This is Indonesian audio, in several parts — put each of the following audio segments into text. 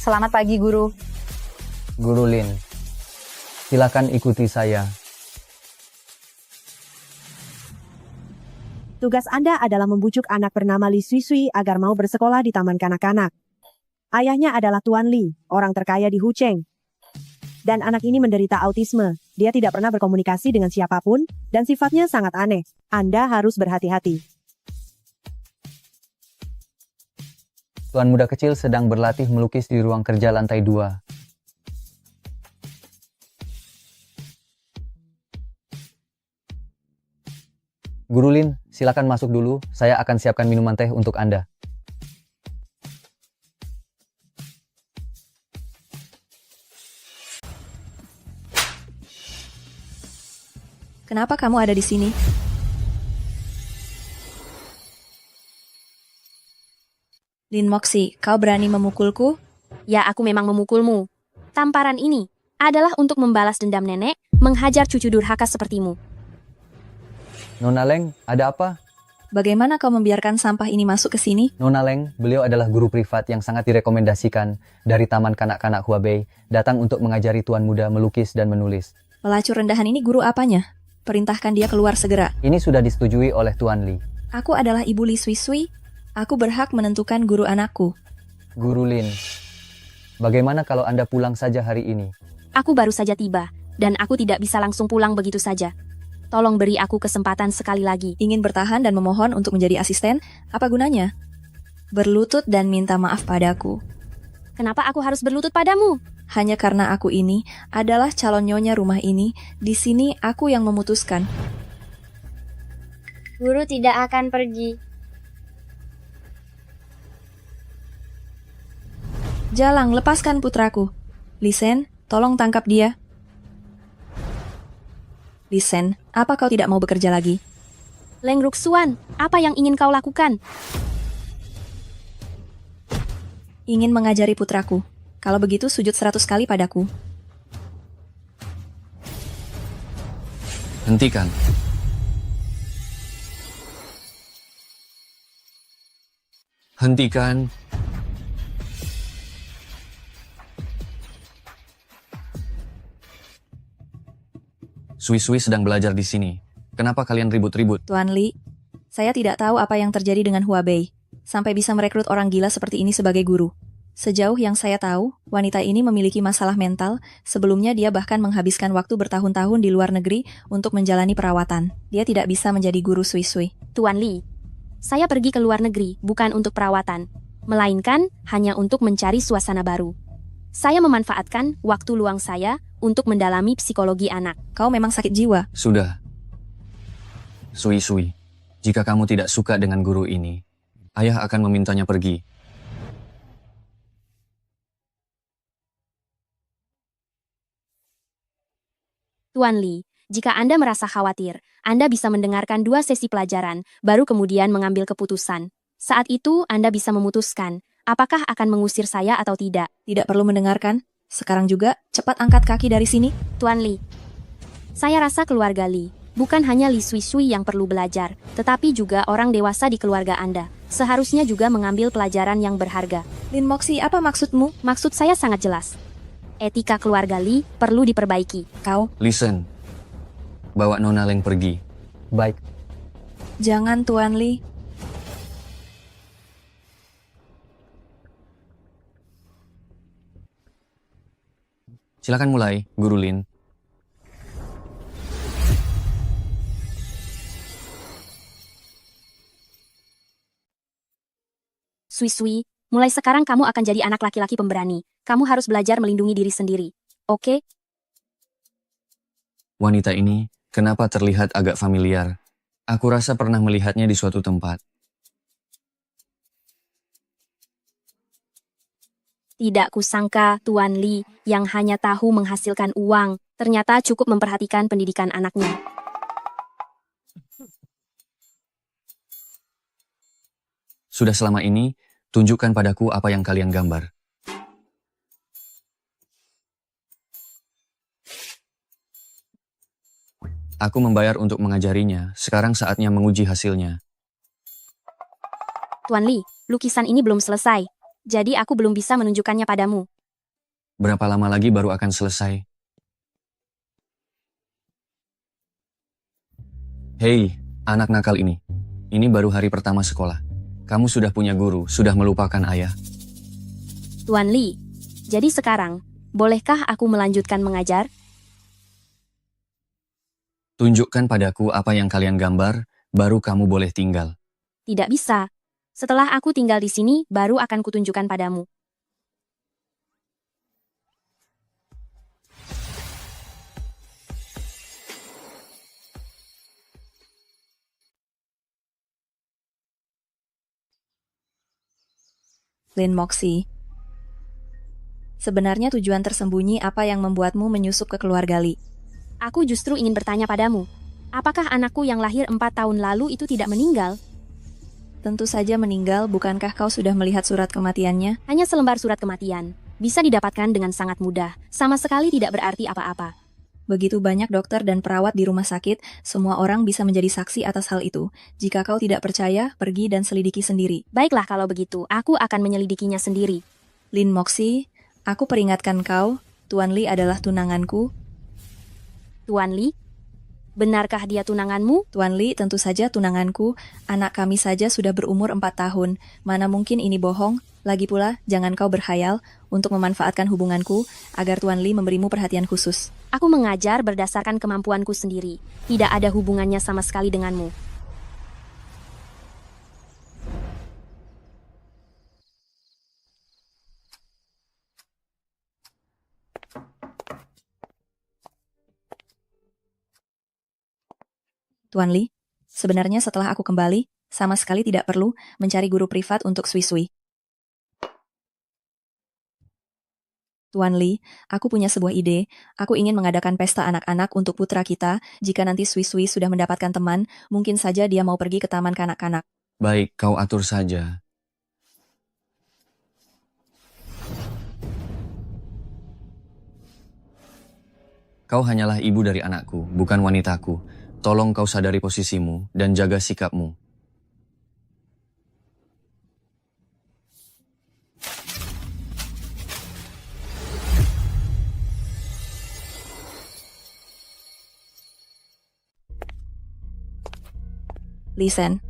Selamat pagi, Guru. Guru Lin, silakan ikuti saya. Tugas Anda adalah membujuk anak bernama Li Sui agar mau bersekolah di taman kanak-kanak. Ayahnya adalah Tuan Li, orang terkaya di Hucheng. Dan anak ini menderita autisme. Dia tidak pernah berkomunikasi dengan siapapun, dan sifatnya sangat aneh. Anda harus berhati-hati. Tuan muda kecil sedang berlatih melukis di ruang kerja lantai 2. Guru Lin, silakan masuk dulu. Saya akan siapkan minuman teh untuk Anda. Kenapa kamu ada di sini? Lin Moxie, kau berani memukulku? Ya, aku memang memukulmu. Tamparan ini adalah untuk membalas dendam nenek menghajar cucu durhaka sepertimu. Nona Leng, ada apa? Bagaimana kau membiarkan sampah ini masuk ke sini? Nona Leng, beliau adalah guru privat yang sangat direkomendasikan dari Taman Kanak-Kanak Huabei, datang untuk mengajari tuan muda melukis dan menulis. Pelacur rendahan ini guru apanya? Perintahkan dia keluar segera. Ini sudah disetujui oleh Tuan Li. Aku adalah Ibu Li Sui. Aku berhak menentukan guru anakku. Guru Lin, bagaimana kalau Anda pulang saja hari ini? Aku baru saja tiba, dan aku tidak bisa langsung pulang begitu saja. Tolong beri aku kesempatan sekali lagi. Ingin bertahan dan memohon untuk menjadi asisten? Apa gunanya? Berlutut dan minta maaf padaku. Kenapa aku harus berlutut padamu? Hanya karena aku ini adalah calon nyonya rumah ini. Di sini aku yang memutuskan. Guru tidak akan pergi. Jalang, lepaskan putraku. Lisen, tolong tangkap dia. Lisen, apa kau tidak mau bekerja lagi? Leng Ruxuan, apa yang ingin kau lakukan? Ingin mengajari putraku. Kalau begitu sujud 100 kali padaku. Hentikan. Hentikan. Sui-Sui sedang belajar di sini. Kenapa kalian ribut-ribut? Tuan Li, saya tidak tahu apa yang terjadi dengan Huabei, sampai bisa merekrut orang gila seperti ini sebagai guru. Sejauh yang saya tahu, wanita ini memiliki masalah mental, sebelumnya dia bahkan menghabiskan waktu bertahun-tahun di luar negeri untuk menjalani perawatan. Dia tidak bisa menjadi guru Sui-Sui. Tuan Li, saya pergi ke luar negeri bukan untuk perawatan, melainkan hanya untuk mencari suasana baru. Saya memanfaatkan waktu luang saya untuk mendalami psikologi anak. Kau memang sakit jiwa. Sudah. Sui-Sui, jika kamu tidak suka dengan guru ini, ayah akan memintanya pergi. Tuan Li, jika Anda merasa khawatir, Anda bisa mendengarkan 2 sesi pelajaran, baru kemudian mengambil keputusan. Saat itu, Anda bisa memutuskan, apakah akan mengusir saya atau tidak. Tidak perlu mendengarkan. Sekarang juga, cepat angkat kaki dari sini. Tuan Li, saya rasa keluarga Li, bukan hanya Li Sui yang perlu belajar, tetapi juga orang dewasa di keluarga Anda. Seharusnya juga mengambil pelajaran yang berharga. Lin Moxie, apa maksudmu? Maksud saya sangat jelas. Etika keluarga Li perlu diperbaiki. Kau, Listen, bawa Nona Leng pergi. Baik, jangan Tuan Li. Silakan mulai, Guru Lin. Sui, mulai sekarang kamu akan jadi anak laki-laki pemberani. Kamu harus belajar melindungi diri sendiri. Oke? Wanita ini, kenapa terlihat agak familiar? Aku rasa pernah melihatnya di suatu tempat. Tidak kusangka Tuan Li yang hanya tahu menghasilkan uang, ternyata cukup memperhatikan pendidikan anaknya. Sudah selama ini, tunjukkan padaku apa yang kalian gambar. Aku membayar untuk mengajarinya, sekarang saatnya menguji hasilnya. Tuan Li, lukisan ini belum selesai, jadi aku belum bisa menunjukkannya padamu. Berapa lama lagi baru akan selesai? Hei, anak nakal ini. Ini baru hari pertama sekolah. Kamu sudah punya guru, sudah melupakan ayah. Tuan Li, jadi sekarang, bolehkah aku melanjutkan mengajar? Tunjukkan padaku apa yang kalian gambar, baru kamu boleh tinggal. Tidak bisa. Setelah aku tinggal di sini, baru akan kutunjukkan padamu. Lin Moxie. Sebenarnya tujuan tersembunyi apa yang membuatmu menyusup ke keluarga Li? Aku justru ingin bertanya padamu. Apakah anakku yang lahir 4 tahun lalu itu tidak meninggal? Tentu saja meninggal, bukankah kau sudah melihat surat kematiannya? Hanya selembar surat kematian. Bisa didapatkan dengan sangat mudah. Sama sekali tidak berarti apa-apa. Begitu banyak dokter dan perawat di rumah sakit, semua orang bisa menjadi saksi atas hal itu. Jika kau tidak percaya, pergi dan selidiki sendiri. Baiklah kalau begitu, aku akan menyelidikinya sendiri. Lin Moxie, aku peringatkan kau, Tuan Li adalah tunanganku. Tuan Li, benarkah dia tunanganmu? Tuan Li, tentu saja tunanganku. Anak kami saja sudah berumur 4 tahun. Mana mungkin ini bohong? Lagi pula, jangan kau berkhayal untuk memanfaatkan hubunganku agar Tuan Li memberimu perhatian khusus. Aku mengajar berdasarkan kemampuanku sendiri. Tidak ada hubungannya sama sekali denganmu. Tuan Li, sebenarnya setelah aku kembali, sama sekali tidak perlu mencari guru privat untuk Sui-Sui. Tuan Li, aku punya sebuah ide. Aku ingin mengadakan pesta anak-anak untuk putra kita. Jika nanti Sui-Sui sudah mendapatkan teman, mungkin saja dia mau pergi ke taman kanak-kanak. Baik, kau atur saja. Kau hanyalah ibu dari anakku, bukan wanitaku. Tolong kau sadari posisimu dan jaga sikapmu. Li Sen,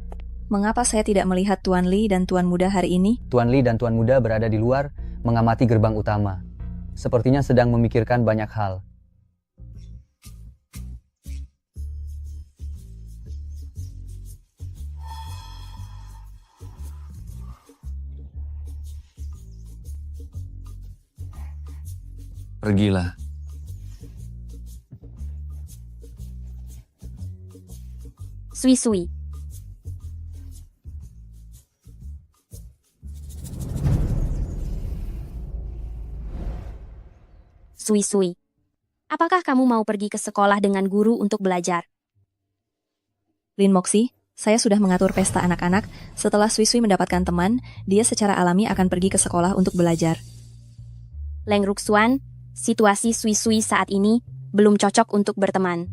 mengapa saya tidak melihat Tuan Li dan Tuan Muda hari ini? Tuan Li dan Tuan Muda berada di luar mengamati gerbang utama. Sepertinya sedang memikirkan banyak hal. Pergilah. Sui-Sui. Sui-Sui. Apakah kamu mau pergi ke sekolah dengan guru untuk belajar? Lin Moxie, saya sudah mengatur pesta anak-anak. Setelah Sui-Sui mendapatkan teman, dia secara alami akan pergi ke sekolah untuk belajar. Leng Ruxuan, situasi Sui-Sui saat ini belum cocok untuk berteman.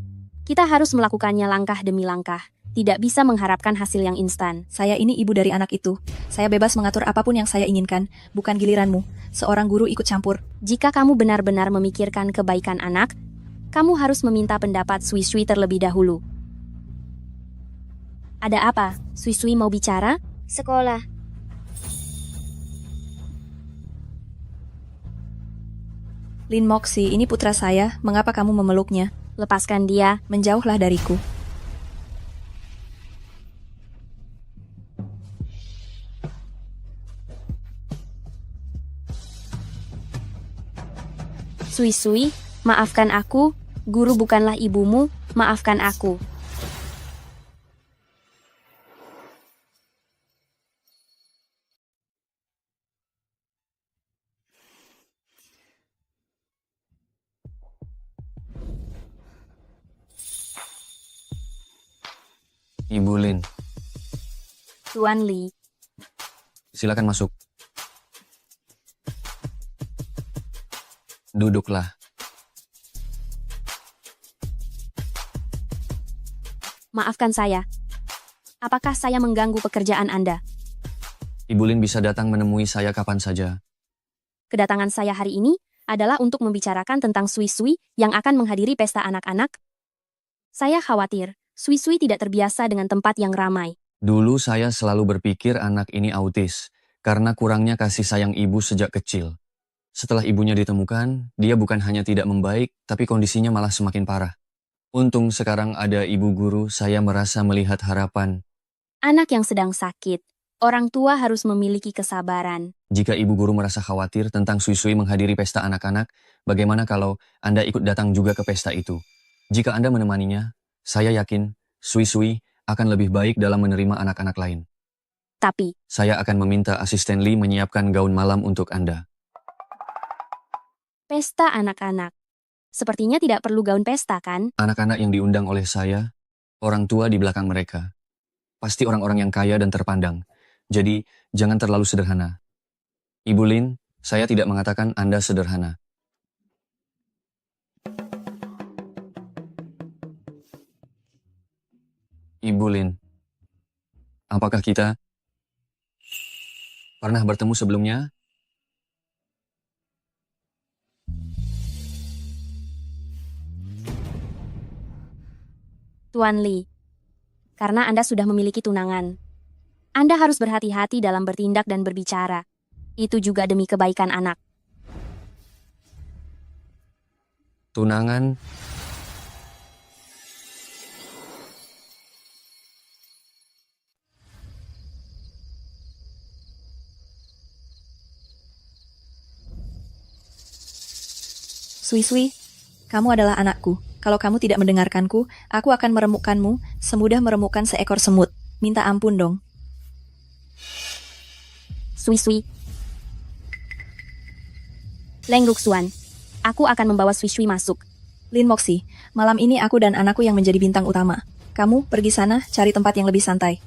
Kita harus melakukannya langkah demi langkah. Tidak bisa mengharapkan hasil yang instan. Saya ini ibu dari anak itu. Saya bebas mengatur apapun yang saya inginkan, bukan giliranmu. Seorang guru ikut campur. Jika kamu benar-benar memikirkan kebaikan anak, kamu harus meminta pendapat Sui-Sui terlebih dahulu. Ada apa? Sui-Sui mau bicara? Sekolah. Lin Moxie, ini putra saya. Mengapa kamu memeluknya? Lepaskan dia. Menjauhlah dariku. Sui-Sui, maafkan aku. Guru bukanlah ibumu. Maafkan aku. Ibu Lin, Tuan Li. silakan masuk. Duduklah. Maafkan saya. Apakah saya mengganggu pekerjaan Anda? Ibu Lin bisa datang menemui saya kapan saja. Kedatangan saya hari ini adalah untuk membicarakan tentang Sui-Sui yang akan menghadiri pesta anak-anak. Saya khawatir, Sui-Sui tidak terbiasa dengan tempat yang ramai. Dulu saya selalu berpikir anak ini autis, karena kurangnya kasih sayang ibu sejak kecil. Setelah ibunya ditemukan, dia bukan hanya tidak membaik, tapi kondisinya malah semakin parah. Untung sekarang ada ibu guru, saya merasa melihat harapan. Anak yang sedang sakit, orang tua harus memiliki kesabaran. Jika ibu guru merasa khawatir tentang Sui-Sui menghadiri pesta anak-anak, bagaimana kalau Anda ikut datang juga ke pesta itu? Jika Anda menemaninya, saya yakin Sui-Sui akan lebih baik dalam menerima anak-anak lain. Tapi, Saya akan meminta asisten Lee menyiapkan gaun malam untuk Anda. pesta anak-anak. Sepertinya tidak perlu gaun pesta, kan? Anak-anak yang diundang oleh saya, orang tua di belakang mereka. Pasti orang-orang yang kaya dan terpandang. Jadi, jangan terlalu sederhana. Ibu Lin, saya tidak mengatakan Anda sederhana. Ibu Lin, apakah kita pernah bertemu sebelumnya? Tuan Li, karena Anda sudah memiliki tunangan. Anda harus berhati-hati dalam bertindak dan berbicara. Itu juga demi kebaikan anak. Tunangan, Sui-Sui, kamu adalah anakku. Kalau kamu tidak mendengarkanku, aku akan meremukkanmu semudah meremukkan seekor semut. Minta ampun dong. Sui-Sui. Leng Ruxuan, aku akan membawa Sui-Sui masuk. Lin Moxi, malam ini aku dan anakku yang menjadi bintang utama. Kamu pergi sana, cari tempat yang lebih santai.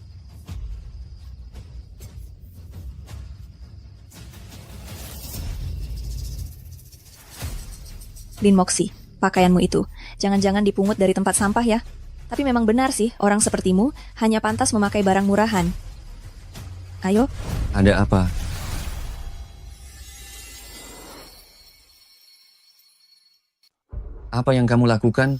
Lin Moxi, pakaianmu itu, jangan-jangan dipungut dari tempat sampah ya. Tapi memang benar sih, orang sepertimu hanya pantas memakai barang murahan. Ayo, ada apa? Apa yang kamu lakukan?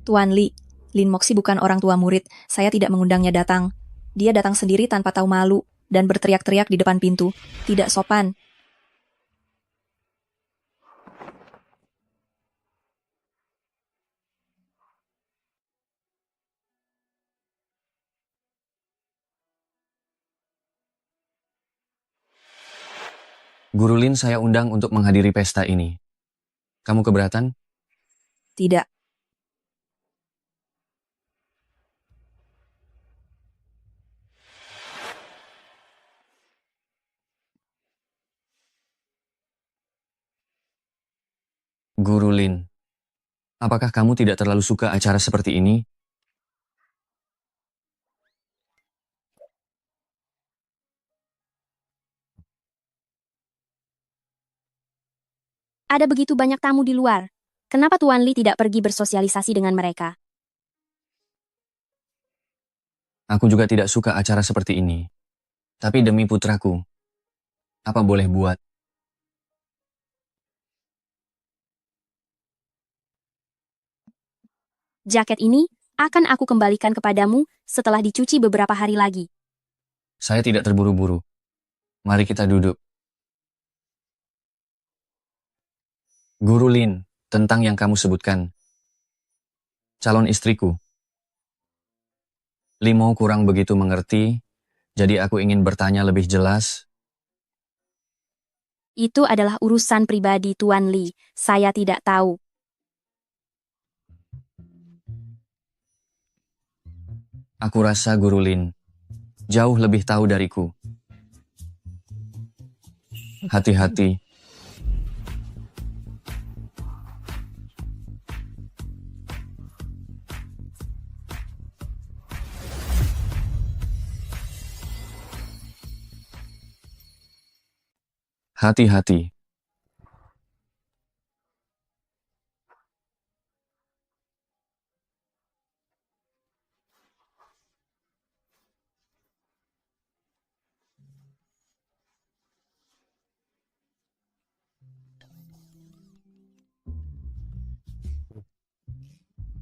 Tuan Li, Lin Moxi bukan orang tua murid, saya tidak mengundangnya datang. Dia datang sendiri tanpa tahu malu, dan berteriak-teriak di depan pintu. Tidak sopan. Guru Lin saya undang untuk menghadiri pesta ini. Kamu keberatan? Tidak. Guru Lin, apakah kamu tidak terlalu suka acara seperti ini? Ada begitu banyak tamu di luar. Kenapa Tuan Li tidak pergi bersosialisasi dengan mereka? Aku juga tidak suka acara seperti ini. Tapi demi putraku, apa boleh buat? Jaket ini akan aku kembalikan kepadamu setelah dicuci beberapa hari lagi. Saya tidak terburu-buru. Mari kita duduk. Guru Lin, tentang yang kamu sebutkan. Calon istriku. Limo kurang begitu mengerti, jadi aku ingin bertanya lebih jelas. Itu adalah urusan pribadi Tuan Li. Saya tidak tahu. Aku rasa Guru Lin jauh lebih tahu dariku. Hati-hati. Hati-hati.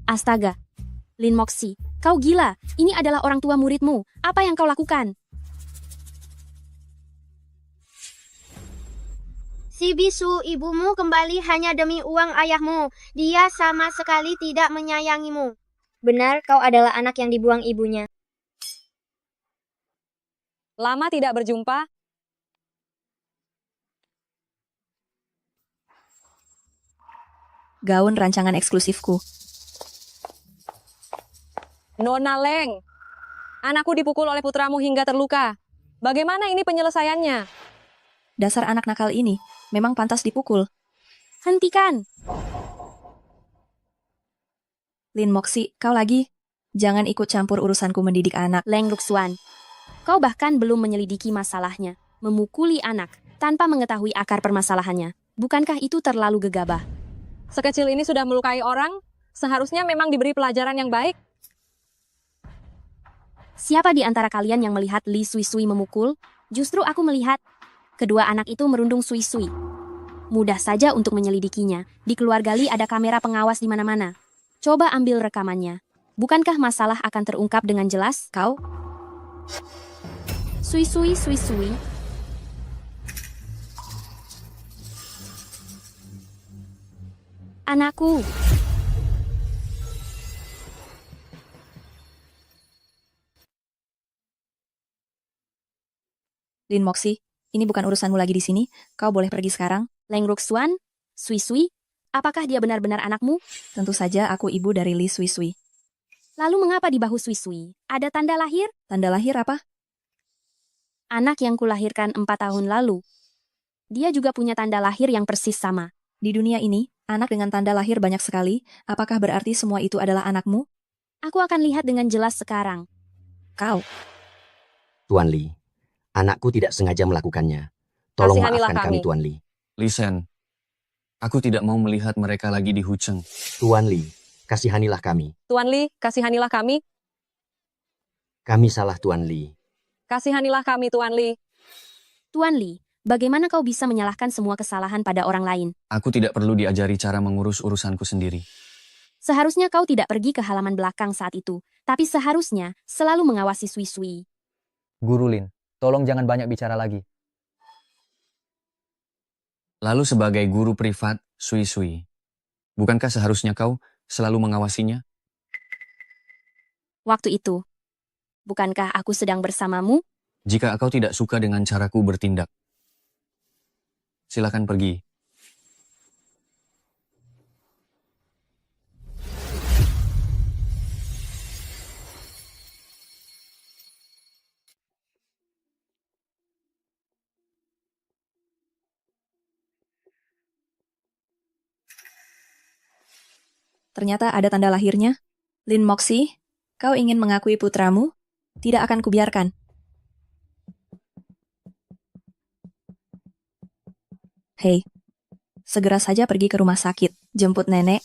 Astaga. Lin Moxi, kau gila. Ini adalah orang tua muridmu. Apa yang kau lakukan? Si bisu, ibumu kembali hanya demi uang ayahmu. Dia sama sekali tidak menyayangimu. Benar, kau adalah anak yang dibuang ibunya. Lama tidak berjumpa. Gaun rancangan eksklusifku. Nona Leng, anakku dipukul oleh putramu hingga terluka. Bagaimana ini penyelesaiannya? Dasar anak nakal ini, memang pantas dipukul. Hentikan. Lin Moxi, kau lagi? Jangan ikut campur urusanku mendidik anak. Leng Luxuan, kau bahkan belum menyelidiki masalahnya. Memukuli anak tanpa mengetahui akar permasalahannya. Bukankah itu terlalu gegabah? Sekecil ini sudah melukai orang, seharusnya memang diberi pelajaran yang baik. Siapa di antara kalian yang melihat Li Sui Sui memukul? Justru aku melihat. Kedua anak itu merundung Sui Sui. Mudah saja untuk menyelidikinya. Di keluarga Li ada kamera pengawas di mana-mana. Coba ambil rekamannya. Bukankah masalah akan terungkap dengan jelas? Kau? Sui Sui Sui Sui. Anakku. Lin Moxi, ini bukan urusanmu lagi di sini. Kau boleh pergi sekarang. Leng Ruxuan, Sui Sui, apakah dia benar-benar anakmu? Tentu saja aku ibu dari Li Sui Sui. Lalu mengapa di bahu Sui Sui? Ada tanda lahir? Tanda lahir apa? Anak yang kulahirkan 4 tahun lalu. Dia juga punya tanda lahir yang persis sama. Di dunia ini, anak dengan tanda lahir banyak sekali. Apakah berarti semua itu adalah anakmu? Aku akan lihat dengan jelas sekarang. Kau. Tuan Li, anakku tidak sengaja melakukannya. Tolong Kasihanilah maafkan kami, kami. Tuan Li. Lisen, aku tidak mau melihat mereka lagi di Hucheng. Tuan Li, kasihanilah kami. Tuan Li, kasihanilah kami. Kami salah, Tuan Li. Kasihanilah kami, Tuan Li. Tuan Li, bagaimana kau bisa menyalahkan semua kesalahan pada orang lain? Aku tidak perlu diajari cara mengurus urusanku sendiri. Seharusnya kau tidak pergi ke halaman belakang saat itu, tapi seharusnya selalu mengawasi Sui Sui. Guru Lin, tolong jangan banyak bicara lagi. Lalu sebagai guru privat, Sui Sui, bukankah seharusnya kau selalu mengawasinya? Waktu itu, bukankah aku sedang bersamamu? Jika kau tidak suka dengan caraku bertindak, silakan pergi. Ternyata ada tanda lahirnya. Lin Moxi, kau ingin mengakui putramu? Tidak akan kubiarkan. Hei, segera saja pergi ke rumah sakit. Jemput nenek.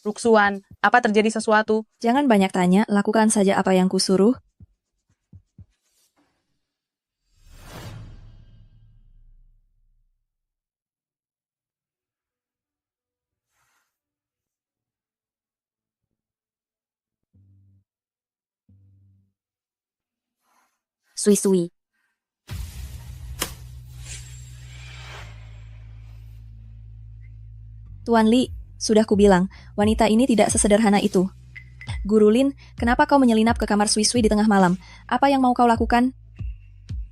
Ruxuan, apa terjadi sesuatu? Jangan banyak tanya, lakukan saja apa yang kusuruh. Sui Sui. Tuan Li, sudah kubilang, wanita ini tidak sesederhana itu. Guru Lin, kenapa kau menyelinap ke kamar Sui Sui di tengah malam? Apa yang mau kau lakukan?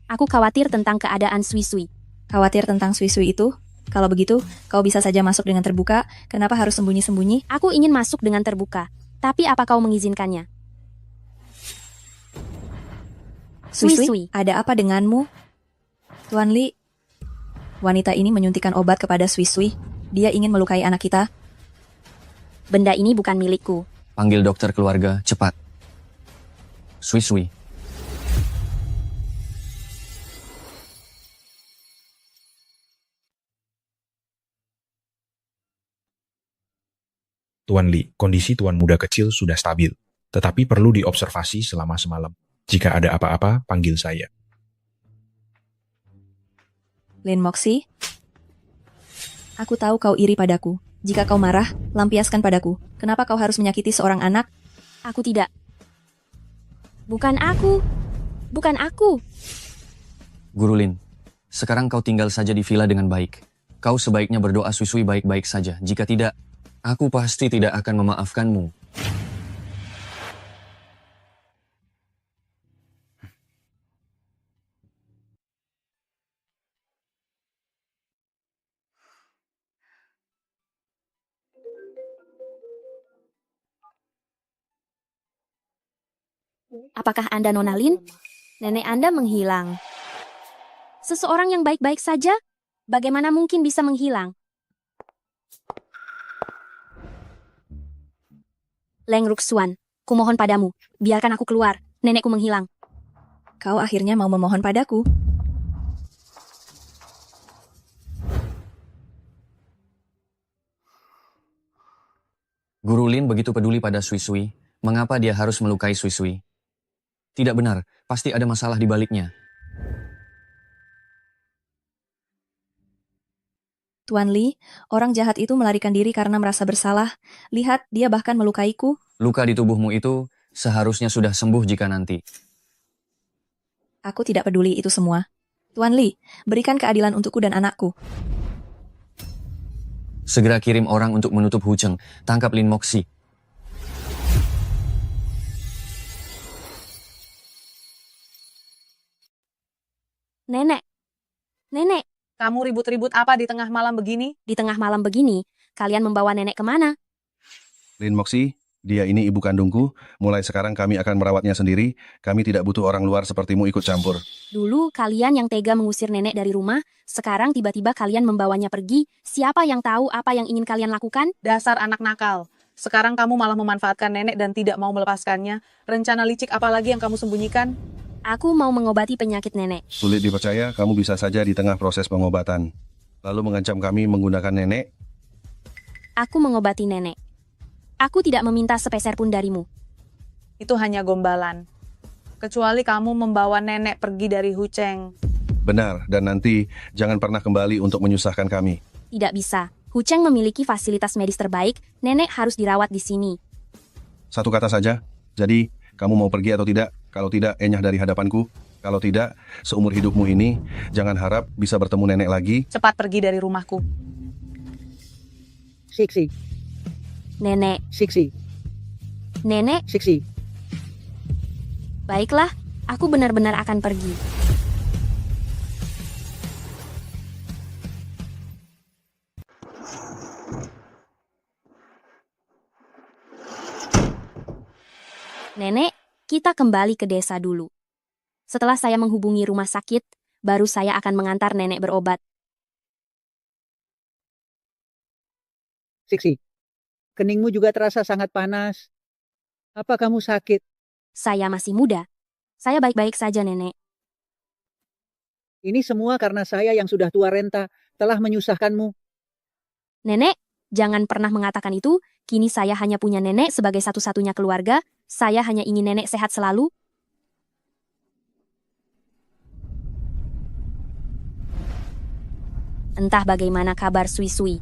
Aku khawatir tentang keadaan Sui Sui. Khawatir tentang Sui Sui itu? Kalau begitu, kau bisa saja masuk dengan terbuka. Kenapa harus sembunyi-sembunyi? Aku ingin masuk dengan terbuka. Tapi apa kau mengizinkannya? Sui Sui Sui. Sui, ada apa denganmu? Tuan Li, wanita ini menyuntikkan obat kepada Sui Sui. Dia ingin melukai anak kita. Benda ini bukan milikku. Panggil dokter keluarga, cepat. Sui Sui. Tuan Li, kondisi Tuan muda kecil sudah stabil, tetapi perlu diobservasi selama semalam. Jika ada apa-apa, panggil saya. Lin Moxi, aku tahu kau iri padaku. Jika kau marah, lampiaskan padaku. Kenapa kau harus menyakiti seorang anak? Aku tidak. Bukan aku. Bukan aku. Guru Lin, sekarang kau tinggal saja di villa dengan baik. Kau sebaiknya berdoa Sui baik-baik saja. Jika tidak, aku pasti tidak akan memaafkanmu. Apakah Anda Nona Lin? Nenek Anda menghilang. Seseorang yang baik-baik saja? Bagaimana mungkin bisa menghilang? Leng Ruxuan, kumohon padamu, biarkan aku keluar. Nenekku menghilang. Kau akhirnya mau memohon padaku. Guru Lin begitu peduli pada Sui. Mengapa dia harus melukai Sui? Tidak benar, pasti ada masalah di baliknya. Tuan Li, orang jahat itu melarikan diri karena merasa bersalah. Lihat, dia bahkan melukaiku. Luka di tubuhmu itu seharusnya sudah sembuh jika nanti. Aku tidak peduli itu semua. Tuan Li, berikan keadilan untukku dan anakku. Segera kirim orang untuk menutup Hucheng. Tangkap Lin Moxi. Nenek. Nenek, Kamu ribut-ribut apa di tengah malam begini? di tengah malam begini, kalian membawa nenek kemana? Lin Moxi, dia ini ibu kandungku. Mulai sekarang kami akan merawatnya sendiri. Kami tidak butuh orang luar sepertimu ikut campur. Dulu kalian yang tega mengusir nenek dari rumah, sekarang tiba-tiba kalian membawanya pergi. Siapa yang tahu apa yang ingin kalian lakukan? Dasar anak nakal. Sekarang kamu malah memanfaatkan nenek dan tidak mau melepaskannya. Rencana licik apa lagi yang kamu sembunyikan? Aku mau mengobati penyakit nenek. Sulit dipercaya, kamu bisa saja di tengah proses pengobatan. Lalu mengancam kami menggunakan nenek. Aku mengobati nenek. Aku tidak meminta sepeser pun darimu. Itu hanya gombalan. Kecuali kamu membawa nenek pergi dari Hucheng. Benar, dan nanti jangan pernah kembali untuk menyusahkan kami. Tidak bisa. Hucheng memiliki fasilitas medis terbaik, nenek harus dirawat di sini. Satu kata saja, jadi kamu mau pergi atau tidak? Kalau tidak, enyah dari hadapanku. Kalau tidak, seumur hidupmu ini, jangan harap bisa bertemu nenek lagi. Cepat pergi dari rumahku. Siksi, Nenek, siksi, nenek, siksi. baiklah, aku benar-benar akan pergi. Nenek, kita kembali ke desa dulu. Setelah saya menghubungi rumah sakit, baru saya akan mengantar nenek berobat. Siksi. Keningmu juga terasa sangat panas. Apa kamu sakit? Saya masih muda. Saya baik-baik saja, nenek. Ini semua karena saya yang sudah tua renta telah menyusahkanmu. Nenek, jangan pernah mengatakan itu. Kini saya hanya punya nenek sebagai satu-satunya keluarga. Saya hanya ingin nenek sehat selalu. Entah bagaimana kabar Sui.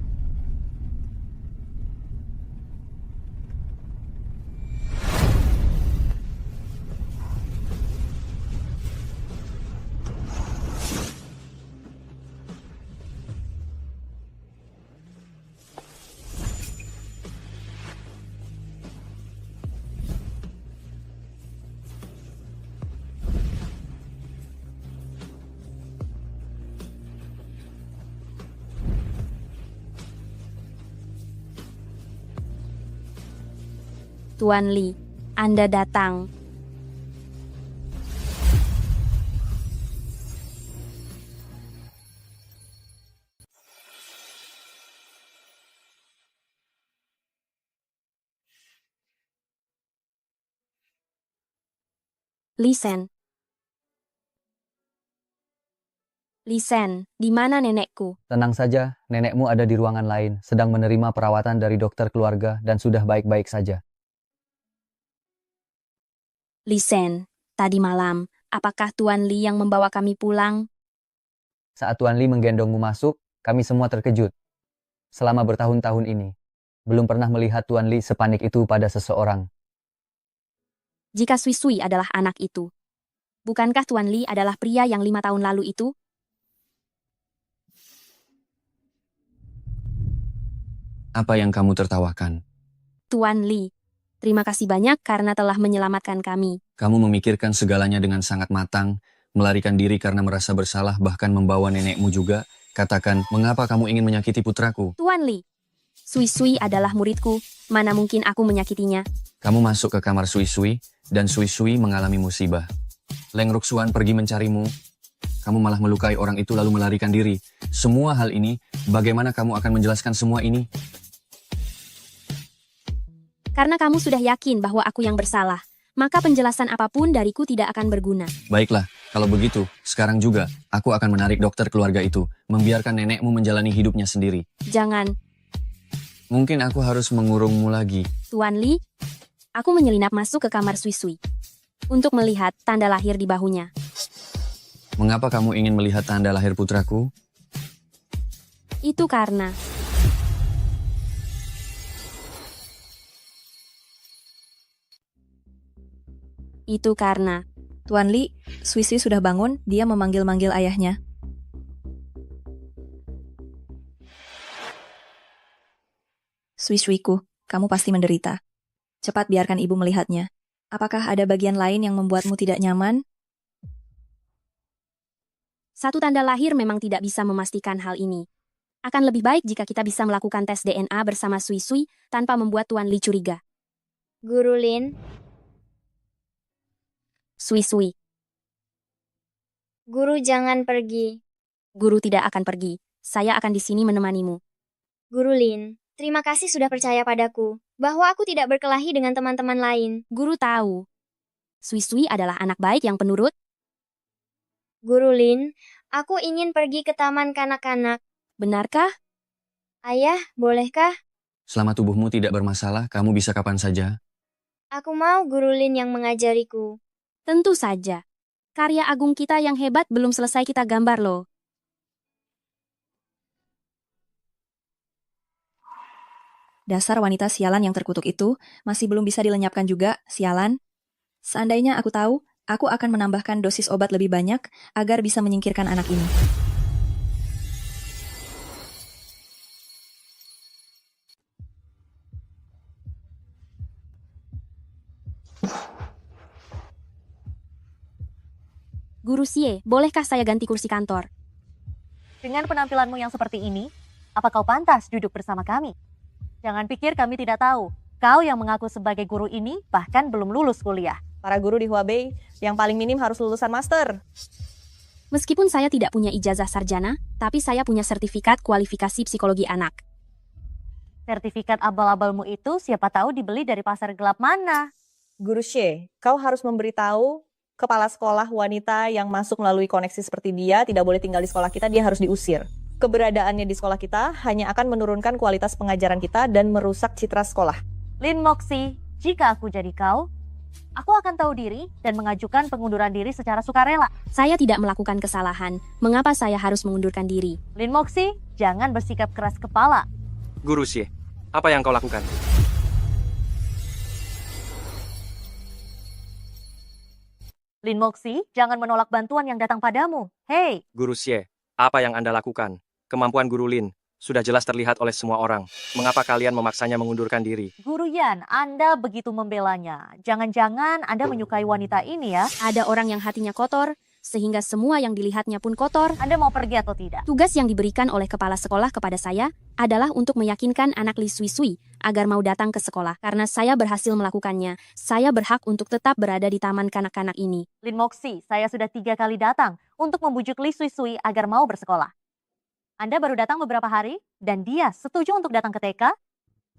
Tuan Li, Anda datang. Lisen. Lisen, di mana nenekku? Tenang saja, nenekmu ada di ruangan lain, sedang menerima perawatan dari dokter keluarga dan sudah baik-baik saja. Lisen, tadi malam, apakah Tuan Li yang membawa kami pulang? Saat Tuan Li menggendongmu masuk, kami semua terkejut. Selama bertahun-tahun ini, belum pernah melihat Tuan Li sepanik itu pada seseorang. Jika Sui Sui adalah anak itu, bukankah Tuan Li adalah pria yang 5 tahun lalu itu? Apa yang kamu tertawakan? Tuan Li, terima kasih banyak karena telah menyelamatkan kami. Kamu memikirkan segalanya dengan sangat matang, melarikan diri karena merasa bersalah, bahkan membawa nenekmu juga. Katakan, mengapa kamu ingin menyakiti putraku? Tuan Li, Sui Sui adalah muridku, mana mungkin aku menyakitinya? Kamu masuk ke kamar Sui Sui, dan Sui Sui mengalami musibah. Leng Ruxuan pergi mencarimu. Kamu malah melukai orang itu lalu melarikan diri. Semua hal ini, bagaimana kamu akan menjelaskan semua ini? Karena kamu sudah yakin bahwa aku yang bersalah, maka penjelasan apapun dariku tidak akan berguna. Baiklah, kalau begitu, sekarang juga, aku akan menarik dokter keluarga itu, membiarkan nenekmu menjalani hidupnya sendiri. Jangan, Mungkin aku harus mengurungmu lagi. Tuan Li. Aku menyelinap masuk ke kamar Sui Sui untuk melihat tanda lahir di bahunya. Mengapa kamu ingin melihat tanda lahir putraku? Itu karena Tuan Li, Sui Sui sudah bangun, dia memanggil-manggil ayahnya. Sui Suiku, kamu pasti menderita. Cepat biarkan ibu melihatnya. Apakah ada bagian lain yang membuatmu tidak nyaman? satu tanda lahir memang tidak bisa memastikan hal ini. Akan lebih baik jika kita bisa melakukan tes DNA bersama Sui Sui tanpa membuat Tuan Li curiga. Guru Lin, Sui Sui, guru jangan pergi. guru tidak akan pergi. Saya akan di sini menemanimu. Guru Lin, terima kasih sudah percaya padaku, bahwa aku tidak berkelahi dengan teman-teman lain. Guru tahu, Sui Sui adalah anak baik yang penurut. Guru Lin, aku ingin pergi ke taman kanak-kanak. Benarkah? Ayah, bolehkah? Selama tubuhmu tidak bermasalah, kamu bisa kapan saja. Aku mau Guru Lin yang mengajariku. Tentu saja. Karya agung kita yang hebat belum selesai kita gambar loh. Dasar wanita sialan yang terkutuk itu masih belum bisa dilenyapkan juga, sialan. Seandainya aku tahu, aku akan menambahkan dosis obat lebih banyak agar bisa menyingkirkan anak ini. Guru Xie, bolehkah saya ganti kursi kantor? Dengan penampilanmu yang seperti ini, apa kau pantas duduk bersama kami? Jangan pikir kami tidak tahu. Kau yang mengaku sebagai guru ini bahkan belum lulus kuliah. Para guru di Huabei yang paling minim harus lulusan master. Meskipun saya tidak punya ijazah sarjana, tapi saya punya sertifikat kualifikasi psikologi anak. Sertifikat abal-abalmu itu siapa tahu dibeli dari pasar gelap mana? Guru Xie, kau harus memberitahu kepala sekolah wanita yang masuk melalui koneksi seperti dia tidak boleh tinggal di sekolah kita, dia harus diusir. Keberadaannya di sekolah kita hanya akan menurunkan kualitas pengajaran kita dan merusak citra sekolah. Lin Moxie, jika aku jadi kau, aku akan tahu diri dan mengajukan pengunduran diri secara sukarela. Saya tidak melakukan kesalahan. Mengapa saya harus mengundurkan diri? Lin Moxie, jangan bersikap keras kepala. Guru Xie, apa yang kau lakukan? Lin Moxie, jangan menolak bantuan yang datang padamu. Hei! Guru Xie, apa yang Anda lakukan? Kemampuan Guru Lin sudah jelas terlihat oleh semua orang. Mengapa kalian memaksanya mengundurkan diri? Guru Yan, Anda begitu membelanya. Jangan-jangan Anda menyukai wanita ini ya? Ada orang yang hatinya kotor, sehingga semua yang dilihatnya pun kotor. Anda mau pergi atau tidak? Tugas yang diberikan oleh kepala sekolah kepada saya adalah untuk meyakinkan anak Li Sui Sui agar mau datang ke sekolah. Karena saya berhasil melakukannya, saya berhak untuk tetap berada di taman kanak-kanak ini. Lin Moxie, saya sudah 3 kali datang untuk membujuk Li Sui Sui agar mau bersekolah. Anda baru datang beberapa hari, dan dia setuju untuk datang ke TK?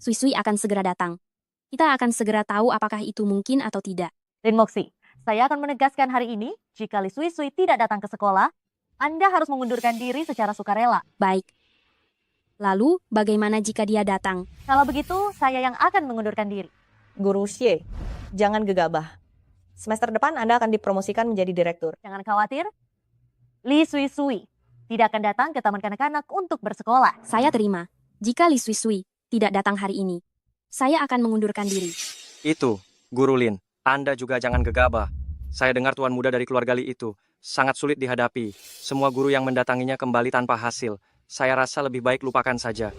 Sui Sui akan segera datang. Kita akan segera tahu apakah itu mungkin atau tidak. Lin Moxie, saya akan menegaskan hari ini, jika Li Sui Sui tidak datang ke sekolah, Anda harus mengundurkan diri secara sukarela. Baik. Lalu, bagaimana jika dia datang? Kalau begitu, saya yang akan mengundurkan diri. Guru Xie, jangan gegabah. Semester depan Anda akan dipromosikan menjadi direktur. Jangan khawatir, Li Sui Sui tidak akan datang ke taman kanak-kanak untuk bersekolah. Saya terima. Jika Li Sui tidak datang hari ini, saya akan mengundurkan diri. Itu, Guru Lin, Anda juga jangan gegabah. Saya dengar tuan muda dari keluarga Li itu sangat sulit dihadapi. Semua guru yang mendatanginya kembali tanpa hasil. Saya rasa lebih baik lupakan saja.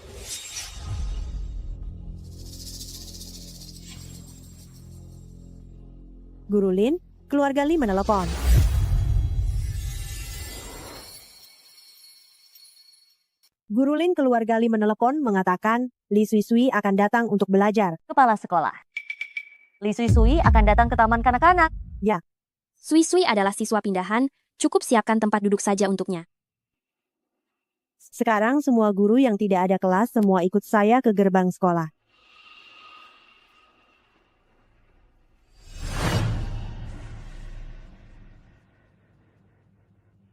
Guru Lin, keluarga Li menelepon. Guru Lin keluarga Li menelepon mengatakan Li Sui akan datang untuk belajar. Kepala sekolah. Li Sui akan datang ke taman kanak-kanak. Ya. Sui adalah siswa pindahan, cukup siapkan tempat duduk saja untuknya. Sekarang semua guru yang tidak ada kelas semua ikut saya ke gerbang sekolah.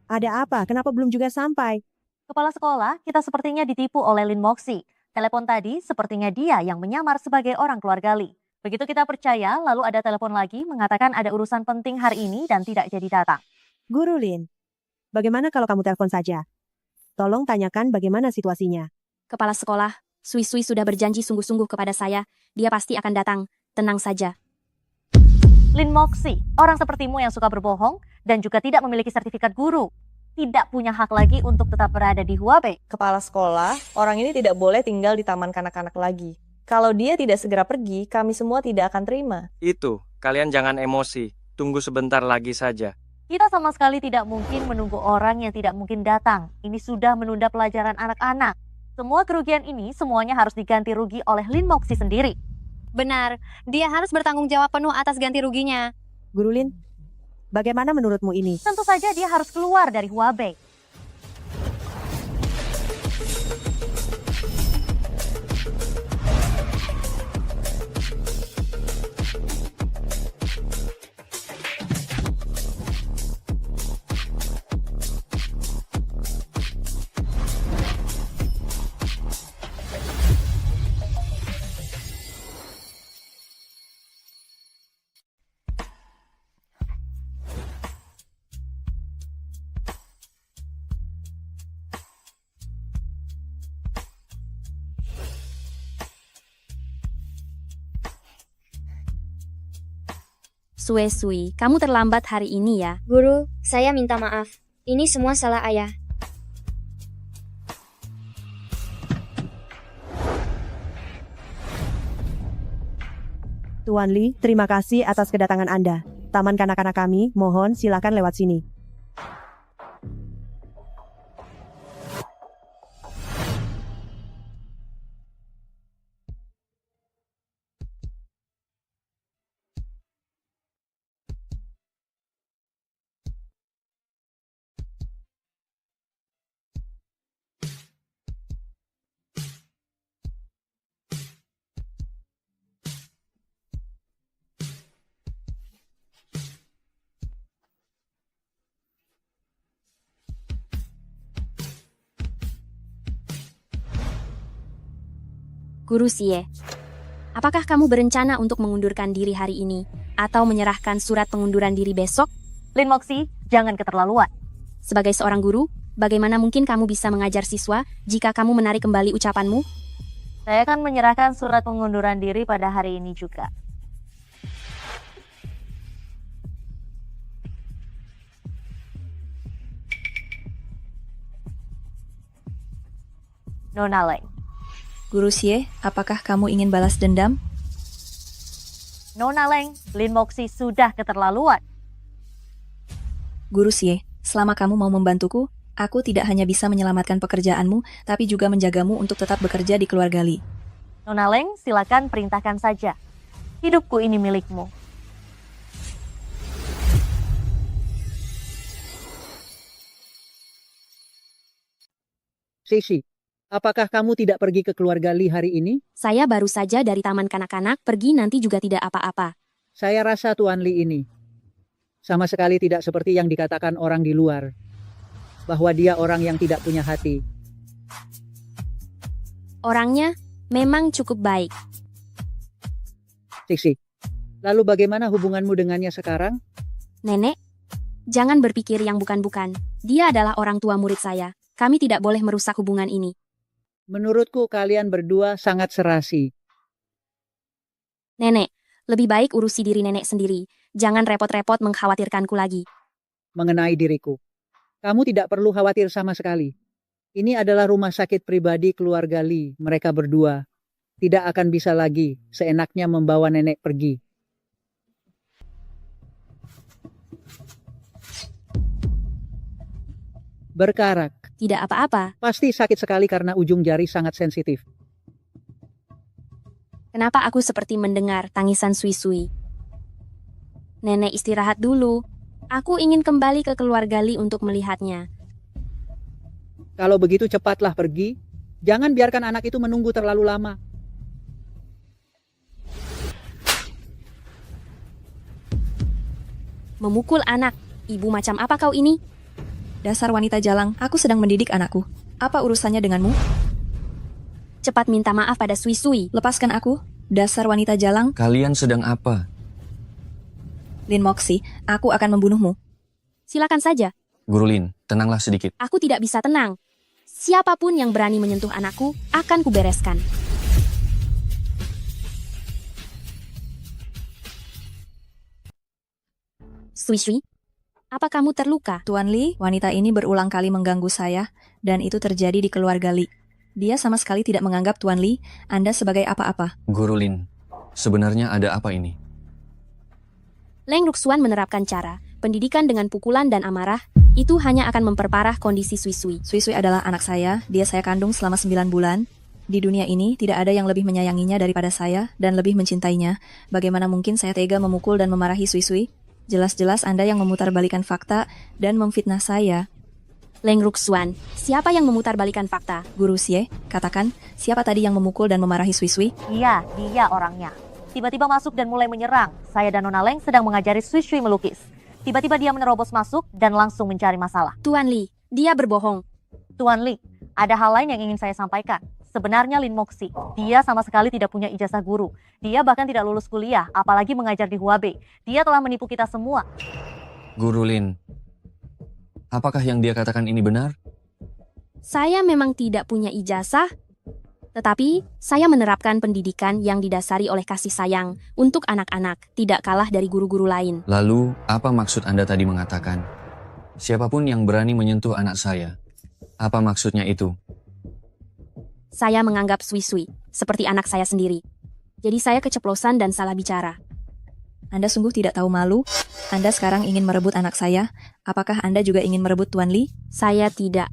Ada apa? Kenapa belum juga sampai? Kepala sekolah, kita sepertinya ditipu oleh Lin Moxi. Telepon tadi sepertinya dia yang menyamar sebagai orang keluarga Li. Begitu kita percaya, lalu ada telepon lagi mengatakan ada urusan penting hari ini dan tidak jadi datang. Guru Lin, bagaimana kalau kamu telepon saja? Tolong tanyakan bagaimana situasinya. Kepala sekolah, Sui sudah berjanji sungguh-sungguh kepada saya. Dia pasti akan datang. Tenang saja. Lin Moxi, orang sepertimu yang suka berbohong dan juga tidak memiliki sertifikat guru, tidak punya hak lagi untuk tetap berada di Huabei. Kepala sekolah, orang ini tidak boleh tinggal di taman kanak-kanak lagi. Kalau dia tidak segera pergi, kami semua tidak akan terima. Itu, kalian jangan emosi. Tunggu sebentar lagi saja. Kita sama sekali tidak mungkin menunggu orang yang tidak mungkin datang. Ini sudah menunda pelajaran anak-anak. Semua kerugian ini semuanya harus diganti rugi oleh Lin Moxi sendiri. Benar, dia harus bertanggung jawab penuh atas ganti ruginya. Guru Lin, bagaimana menurutmu ini? Tentu saja dia harus keluar dari Huabei. Sui, kamu terlambat hari ini ya. Guru, saya minta maaf. Ini semua salah ayah. Tuan Li, terima kasih atas kedatangan Anda. Taman kanak-kanak kami, mohon silakan lewat sini. Guru Xie, apakah kamu berencana untuk mengundurkan diri hari ini atau menyerahkan surat pengunduran diri besok? Lin Moxi, jangan keterlaluan. Sebagai seorang guru, bagaimana mungkin kamu bisa mengajar siswa jika kamu menarik kembali ucapanmu? Saya akan menyerahkan surat pengunduran diri pada hari ini juga. Nona Leng. Guru Xie, apakah kamu ingin balas dendam? Nona Leng, Lin Moxi sudah keterlaluan. Guru Xie, selama kamu mau membantuku, aku tidak hanya bisa menyelamatkan pekerjaanmu, tapi juga menjagamu untuk tetap bekerja di keluarga Li. Nona Leng, silakan perintahkan saja. Hidupku ini milikmu. Sisi, apakah kamu tidak pergi ke keluarga Li hari ini? Saya baru saja dari taman kanak-kanak, pergi nanti juga tidak apa-apa. Saya rasa Tuan Li ini sama sekali tidak seperti yang dikatakan orang di luar, bahwa dia orang yang tidak punya hati. Orangnya memang cukup baik. Sisi, lalu bagaimana hubunganmu dengannya sekarang? Nenek, jangan berpikir yang bukan-bukan. Dia adalah orang tua murid saya. Kami tidak boleh merusak hubungan ini. Menurutku kalian berdua sangat serasi. Nenek, lebih baik urusi diri nenek sendiri. Jangan repot-repot mengkhawatirkanku lagi. Mengenai diriku, kamu tidak perlu khawatir sama sekali. Ini adalah rumah sakit pribadi keluarga Lee. Mereka berdua tidak akan bisa lagi seenaknya membawa nenek pergi. Berkarak. Tidak apa-apa. Pasti sakit sekali karena ujung jari sangat sensitif. Kenapa aku seperti mendengar tangisan Sui-Sui? Nenek istirahat dulu. Aku ingin kembali ke keluarga Lee untuk melihatnya. Kalau begitu cepatlah pergi. Jangan biarkan anak itu menunggu terlalu lama. Memukul anak. Ibu macam apa kau ini? Dasar wanita jalang, aku sedang mendidik anakku. Apa urusannya denganmu? Cepat minta maaf pada Sui-Sui. Lepaskan aku, dasar wanita jalang. Kalian sedang apa? Lin Moxie, aku akan membunuhmu. Silakan saja. Guru Lin, tenanglah sedikit. Aku tidak bisa tenang. Siapapun yang berani menyentuh anakku, akan kubereskan. Sui-Sui, apa kamu terluka? Tuan Lee, wanita ini berulang kali mengganggu saya, dan itu terjadi di keluarga Lee. Dia sama sekali tidak menganggap Tuan Lee, Anda sebagai apa-apa. Guru Lin, sebenarnya ada apa ini? Leng Ruxuan menerapkan cara pendidikan dengan pukulan dan amarah, itu hanya akan memperparah kondisi Sui-Sui. Sui-Sui adalah anak saya, dia saya kandung selama 9 bulan. Di dunia ini, tidak ada yang lebih menyayanginya daripada saya, dan lebih mencintainya. Bagaimana mungkin saya tega memukul dan memarahi Sui-Sui? Jelas-jelas Anda yang memutarbalikkan fakta dan memfitnah saya. Leng Ruxuan, siapa yang memutarbalikkan fakta? Guru Xie, katakan, siapa tadi yang memukul dan memarahi Sui-Sui? Iya, dia orangnya. Tiba-tiba masuk dan mulai menyerang. Saya dan Nona Leng sedang mengajari Sui-Sui melukis. Tiba-tiba dia menerobos masuk dan langsung mencari masalah. Tuan Lee, dia berbohong. Tuan Lee, ada hal lain yang ingin saya sampaikan. Sebenarnya Lin Moxie, dia sama sekali tidak punya ijazah guru. Dia bahkan tidak lulus kuliah, apalagi mengajar di Huabei. Dia telah menipu kita semua. Guru Lin, apakah yang dia katakan ini benar? Saya memang tidak punya ijazah, tetapi saya menerapkan pendidikan yang didasari oleh kasih sayang untuk anak-anak, tidak kalah dari guru-guru lain. Lalu, apa maksud Anda tadi mengatakan? Siapapun yang berani menyentuh anak saya. Apa maksudnya itu? Saya menganggap Sui-Sui seperti anak saya sendiri. Jadi saya keceplosan dan salah bicara. Anda sungguh tidak tahu malu? Anda sekarang ingin merebut anak saya? Apakah Anda juga ingin merebut Tuan Lee? Saya tidak.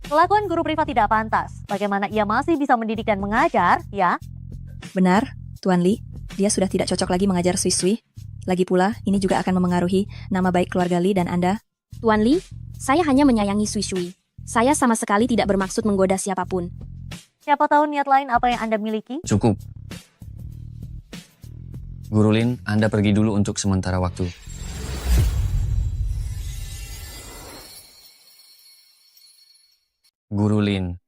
Kelakuan guru privat tidak pantas. Bagaimana ia masih bisa mendidik dan mengajar, ya? Benar, Tuan Lee. Dia sudah tidak cocok lagi mengajar Sui-Sui. Lagi pula, ini juga akan memengaruhi nama baik keluarga Lee dan Anda. Tuan Lee, saya hanya menyayangi Sui-Sui. Saya sama sekali tidak bermaksud menggoda siapapun. Siapa tahu niat lain apa yang Anda miliki? Cukup. Guru Lin, Anda pergi dulu untuk sementara waktu. Guru Lin,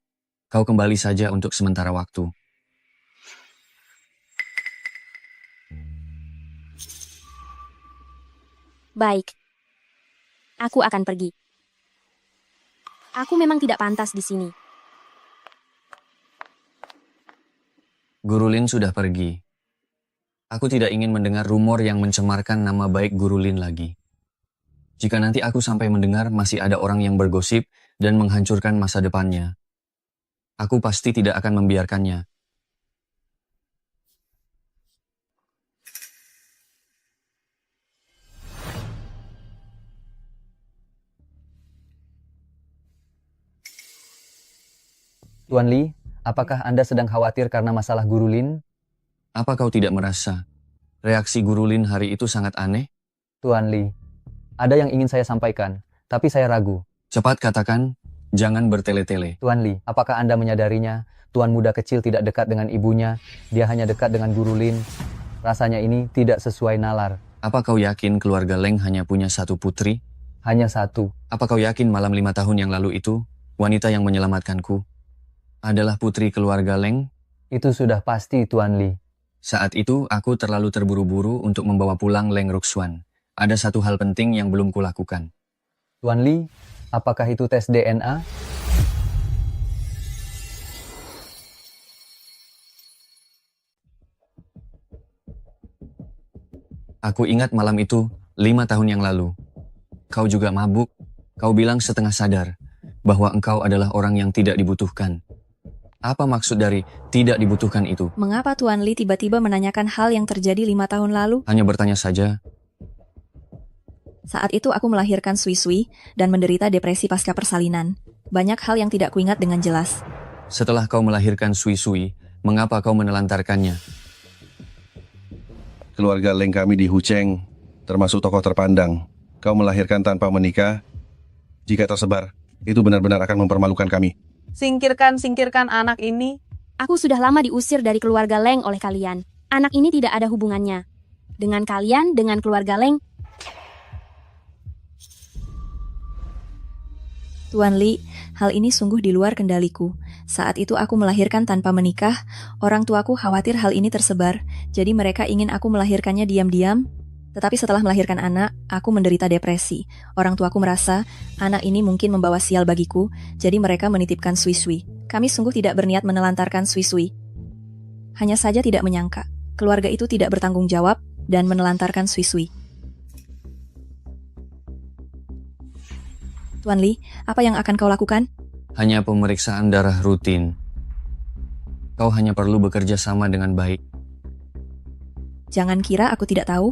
kau kembali saja untuk sementara waktu. Baik. Aku akan pergi. Aku memang tidak pantas di sini. Guru Lin sudah pergi. Aku tidak ingin mendengar rumor yang mencemarkan nama baik Guru Lin lagi. Jika nanti aku sampai mendengar masih ada orang yang bergosip dan menghancurkan masa depannya, aku pasti tidak akan membiarkannya. Tuan Lee, apakah Anda sedang khawatir karena masalah Guru Lin? Apa kau tidak merasa reaksi Guru Lin hari itu sangat aneh? Tuan Lee, ada yang ingin saya sampaikan, tapi saya ragu. Cepat katakan, jangan bertele-tele. Tuan Lee, apakah Anda menyadarinya? Tuan muda kecil tidak dekat dengan ibunya, dia hanya dekat dengan Guru Lin. Rasanya ini tidak sesuai nalar. Apa kau yakin keluarga Leng hanya punya satu putri? Hanya satu. Apa kau yakin malam 5 tahun yang lalu itu, wanita yang menyelamatkanku adalah putri keluarga Leng? Itu sudah pasti, Tuan Lee. Saat itu, aku terlalu terburu-buru untuk membawa pulang Leng Ruxuan. Ada satu hal penting yang belum kulakukan. Tuan Lee, apakah itu tes DNA? Aku ingat malam itu 5 tahun yang lalu. Kau juga mabuk. Kau bilang setengah sadar bahwa engkau adalah orang yang tidak dibutuhkan. Apa maksud dari tidak dibutuhkan itu? Mengapa Tuan Li tiba-tiba menanyakan hal yang terjadi 5 tahun lalu? Hanya bertanya saja. Saat itu aku melahirkan Sui Sui dan menderita depresi pasca persalinan. Banyak hal yang tidak kuingat dengan jelas. Setelah kau melahirkan Sui Sui, mengapa kau menelantarkannya? Keluarga Leng kami di Hucheng, termasuk tokoh terpandang. Kau melahirkan tanpa menikah. Jika tersebar, itu benar-benar akan mempermalukan kami. Singkirkan anak ini. Aku sudah lama diusir dari keluarga Leng oleh kalian. Anak ini tidak ada hubungannya dengan kalian, dengan keluarga Leng. Tuan Li, hal ini sungguh di luar kendaliku. Saat itu aku melahirkan tanpa menikah, orang tuaku khawatir hal ini tersebar, jadi mereka ingin aku melahirkannya diam-diam. Tetapi setelah melahirkan anak, aku menderita depresi. Orang tuaku merasa anak ini mungkin membawa sial bagiku, jadi mereka menitipkan Sui Sui. Kami sungguh tidak berniat menelantarkan Sui Sui. Hanya saja tidak menyangka, keluarga itu tidak bertanggung jawab dan menelantarkan Sui Sui. Tuan Li, apa yang akan kau lakukan? Hanya pemeriksaan darah rutin. Kau hanya perlu bekerja sama dengan baik. Jangan kira aku tidak tahu.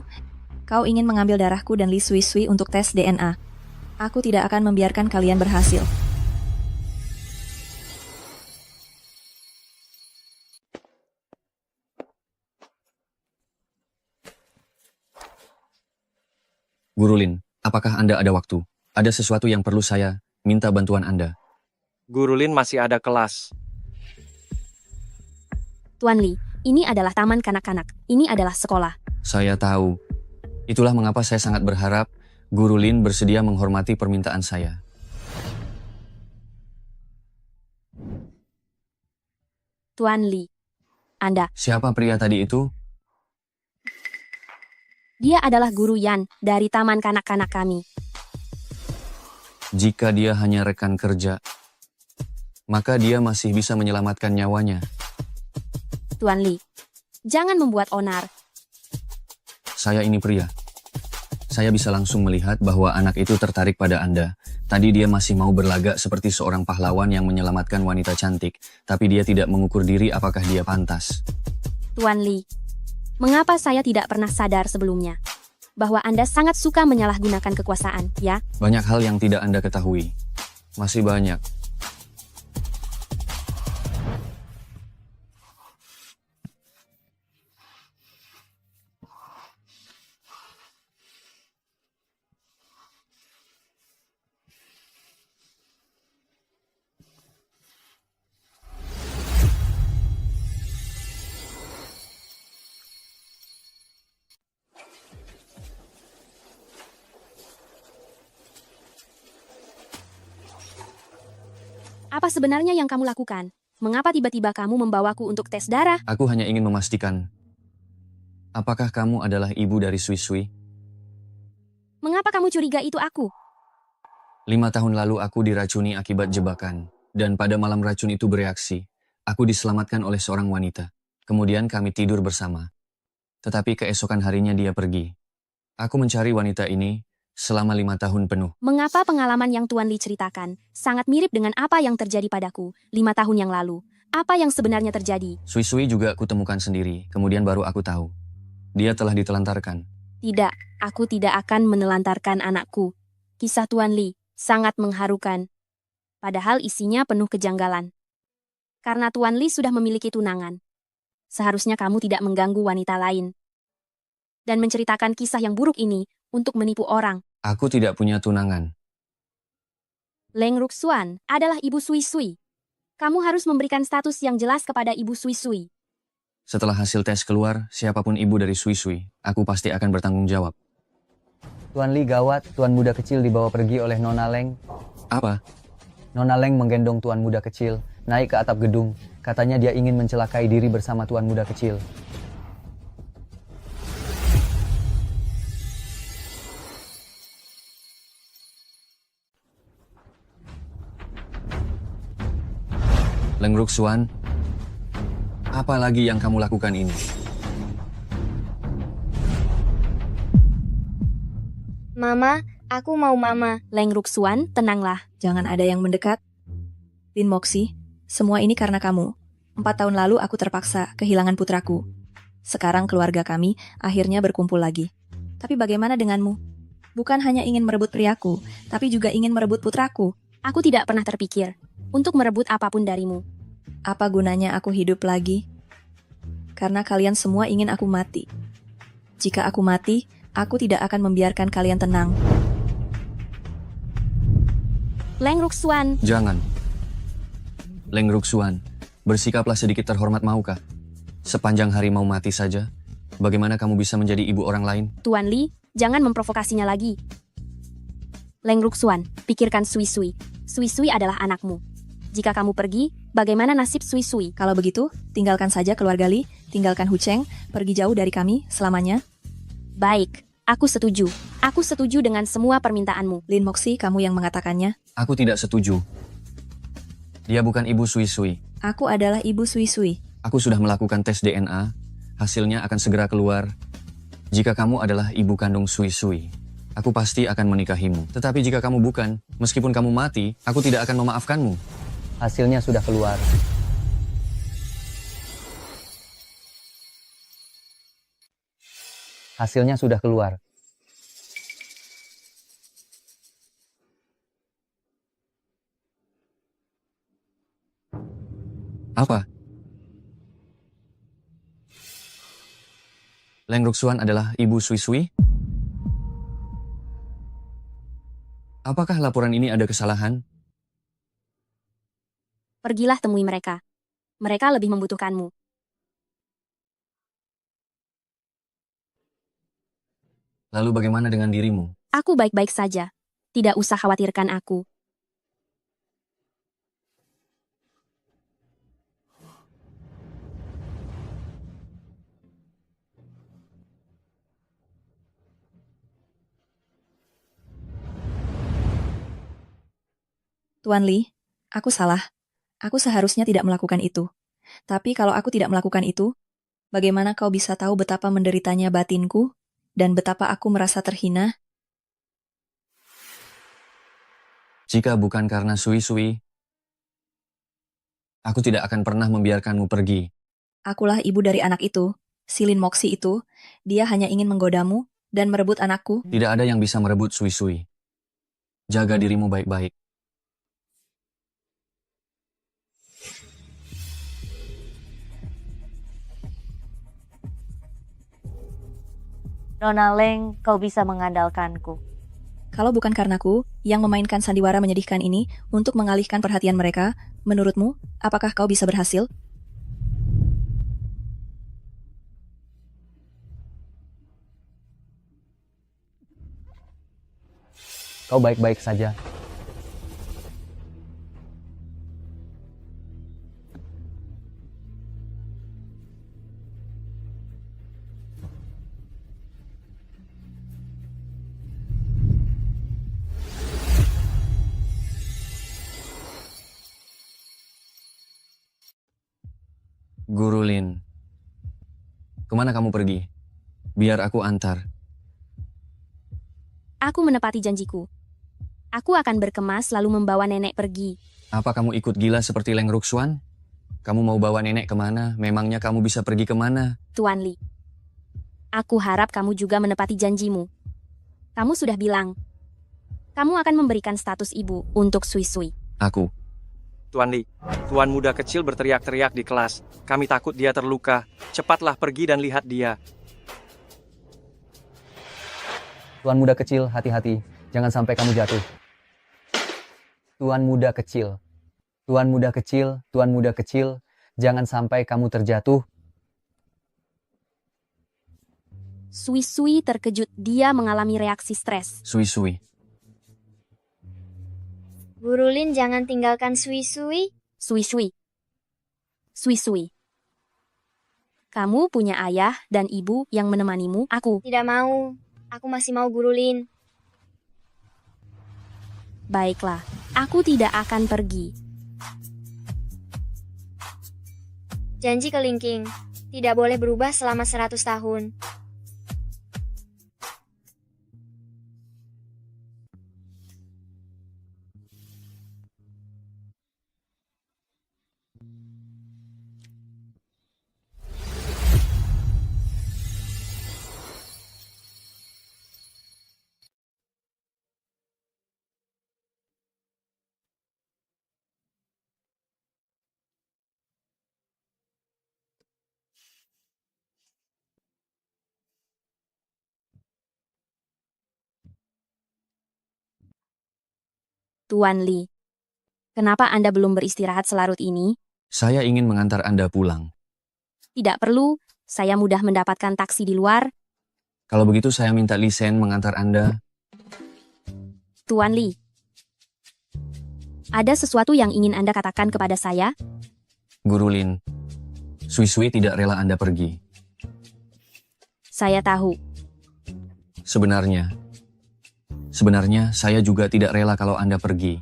Kau ingin mengambil darahku dan Li Sui Sui untuk tes DNA. Aku tidak akan membiarkan kalian berhasil. Guru Lin, apakah Anda ada waktu? Ada sesuatu yang perlu saya minta bantuan Anda. Guru Lin masih ada kelas. Tuan Li, ini adalah taman kanak-kanak. Ini adalah sekolah. Saya tahu. Itulah mengapa saya sangat berharap Guru Lin bersedia menghormati permintaan saya. Tuan Li, Anda. Siapa pria tadi itu? Dia adalah Guru Yan dari taman kanak-kanak kami. Jika dia hanya rekan kerja, maka dia masih bisa menyelamatkan nyawanya. Tuan Li, jangan membuat onar. Saya ini pria. Saya bisa langsung melihat bahwa anak itu tertarik pada Anda. Tadi dia masih mau berlagak seperti seorang pahlawan yang menyelamatkan wanita cantik, tapi dia tidak mengukur diri apakah dia pantas. Tuan Li, mengapa saya tidak pernah sadar sebelumnya bahwa Anda sangat suka menyalahgunakan kekuasaan, ya? Banyak hal yang tidak Anda ketahui. Masih banyak. Apa sebenarnya yang kamu lakukan? Mengapa tiba-tiba kamu membawaku untuk tes darah? Aku hanya ingin memastikan, apakah kamu adalah ibu dari Sui Sui? Mengapa kamu curiga itu aku? 5 tahun lalu aku diracuni akibat jebakan, dan pada malam racun itu bereaksi. Aku diselamatkan oleh seorang wanita. Kemudian kami tidur bersama. Tetapi keesokan harinya dia pergi. Aku mencari wanita ini selama 5 tahun penuh. Mengapa pengalaman yang Tuan Li ceritakan sangat mirip dengan apa yang terjadi padaku 5 tahun yang lalu? Apa yang sebenarnya terjadi? Sui Sui juga aku temukan sendiri, kemudian baru aku tahu. Dia telah ditelantarkan. Tidak, aku tidak akan menelantarkan anakku. Kisah Tuan Li sangat mengharukan. Padahal isinya penuh kejanggalan. Karena Tuan Li sudah memiliki tunangan. Seharusnya kamu tidak mengganggu wanita lain. Dan menceritakan kisah yang buruk ini untuk menipu orang. Aku tidak punya tunangan. Leng Ruxuan adalah ibu Sui Sui. Kamu harus memberikan status yang jelas kepada ibu Sui Sui. Setelah hasil tes keluar, siapapun ibu dari Sui Sui, aku pasti akan bertanggung jawab. Tuan Li gawat, Tuan muda kecil dibawa pergi oleh Nona Leng. Apa? Nona Leng menggendong Tuan muda kecil, naik ke atap gedung. Katanya dia ingin mencelakai diri bersama Tuan muda kecil. Leng Ruxuan, apa lagi yang kamu lakukan ini? Mama, aku mau mama. Leng Ruxuan, tenanglah. Jangan ada yang mendekat. Lin Moxi, semua ini karena kamu. 4 tahun lalu aku terpaksa kehilangan putraku. Sekarang keluarga kami akhirnya berkumpul lagi. Tapi bagaimana denganmu? Bukan hanya ingin merebut priaku, tapi juga ingin merebut putraku. Aku tidak pernah terpikir untuk merebut apapun darimu. Apa gunanya aku hidup lagi? Karena kalian semua ingin aku mati. Jika aku mati, aku tidak akan membiarkan kalian tenang. Leng Ruxuan. Jangan. Leng Ruxuan, bersikaplah sedikit terhormat maukah? Sepanjang hari mau mati saja, bagaimana kamu bisa menjadi ibu orang lain? Tuan Li, jangan memprovokasinya lagi. Leng Ruxuan, pikirkan Sui Sui. Sui Sui adalah anakmu. Jika kamu pergi, bagaimana nasib Sui Sui? Kalau begitu, tinggalkan saja keluarga Li, tinggalkan Hu Cheng, pergi jauh dari kami selamanya. Baik, aku setuju. Aku setuju dengan semua permintaanmu. Lin Moxi, kamu yang mengatakannya. Aku tidak setuju. Dia bukan ibu Sui Sui. Aku adalah ibu Sui Sui. Aku sudah melakukan tes DNA, hasilnya akan segera keluar. Jika kamu adalah ibu kandung Sui Sui, aku pasti akan menikahimu. Tetapi jika kamu bukan, meskipun kamu mati, aku tidak akan memaafkanmu. Hasilnya sudah keluar. Hasilnya sudah keluar. Apa? Leng Ruxuan adalah ibu Sui Sui? Apakah laporan ini ada kesalahan? Pergilah temui mereka. Mereka lebih membutuhkanmu. Lalu bagaimana dengan dirimu? Aku baik-baik saja. Tidak usah khawatirkan aku. Tuan Li, aku salah. Aku seharusnya tidak melakukan itu. Tapi kalau aku tidak melakukan itu, bagaimana kau bisa tahu betapa menderitanya batinku dan betapa aku merasa terhina? Jika bukan karena Sui Sui, aku tidak akan pernah membiarkanmu pergi. Akulah ibu dari anak itu, si Lin Moxi itu. Dia hanya ingin menggodamu dan merebut anakku. Tidak ada yang bisa merebut Sui Sui. Jaga dirimu baik-baik. Nona Leng, kau bisa mengandalkanku. Kalau bukan karenaku yang memainkan sandiwara menyedihkan ini untuk mengalihkan perhatian mereka, menurutmu, apakah kau bisa berhasil? Kau baik-baik saja. Guru Lin, kemana kamu pergi? Biar aku antar. Aku menepati janjiku. Aku akan berkemas lalu membawa nenek pergi. Apa kamu ikut gila seperti Leng Ruxuan? Kamu mau bawa nenek kemana? Memangnya kamu bisa pergi kemana? Tuan Li, aku harap kamu juga menepati janjimu. Kamu sudah bilang, kamu akan memberikan status ibu untuk Sui Sui. Aku. Tuan Li, tuan muda kecil berteriak-teriak di kelas. Kami takut dia terluka. Cepatlah pergi dan lihat dia. Tuan muda kecil, hati-hati. Jangan sampai kamu jatuh. Tuan muda kecil. Tuan muda kecil, tuan muda kecil. Jangan sampai kamu terjatuh. Sui Sui terkejut. Dia mengalami reaksi stres. Sui Sui. Guru Lin, jangan tinggalkan Sui Sui. Sui Sui. Sui Sui. Kamu punya ayah dan ibu yang menemanimu. Aku. Tidak mau. Aku masih mau Guru Lin. Baiklah. Aku tidak akan pergi. Janji kelingking. Tidak boleh berubah selama 100 tahun. Tuan Li, kenapa Anda belum beristirahat selarut ini? Saya ingin mengantar Anda pulang. Tidak perlu, saya mudah mendapatkan taksi di luar. Kalau begitu saya minta Li Shen mengantar Anda. Tuan Li, ada sesuatu yang ingin Anda katakan kepada saya? Guru Lin, Sui tidak rela Anda pergi. Saya tahu. Sebenarnya saya juga tidak rela kalau Anda pergi.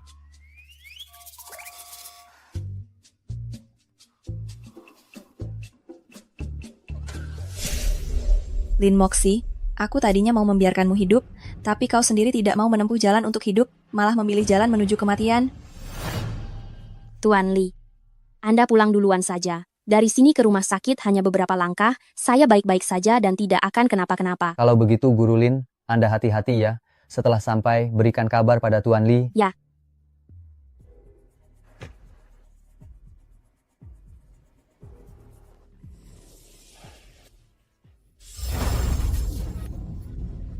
Lin Moxi, aku tadinya mau membiarkanmu hidup, tapi kau sendiri tidak mau menempuh jalan untuk hidup, malah memilih jalan menuju kematian. Tuan Li, Anda pulang duluan saja. Dari sini ke rumah sakit hanya beberapa langkah, saya baik-baik saja dan tidak akan kenapa-kenapa. Kalau begitu Guru Lin, Anda hati-hati ya. Setelah sampai, berikan kabar pada Tuan Li. Ya.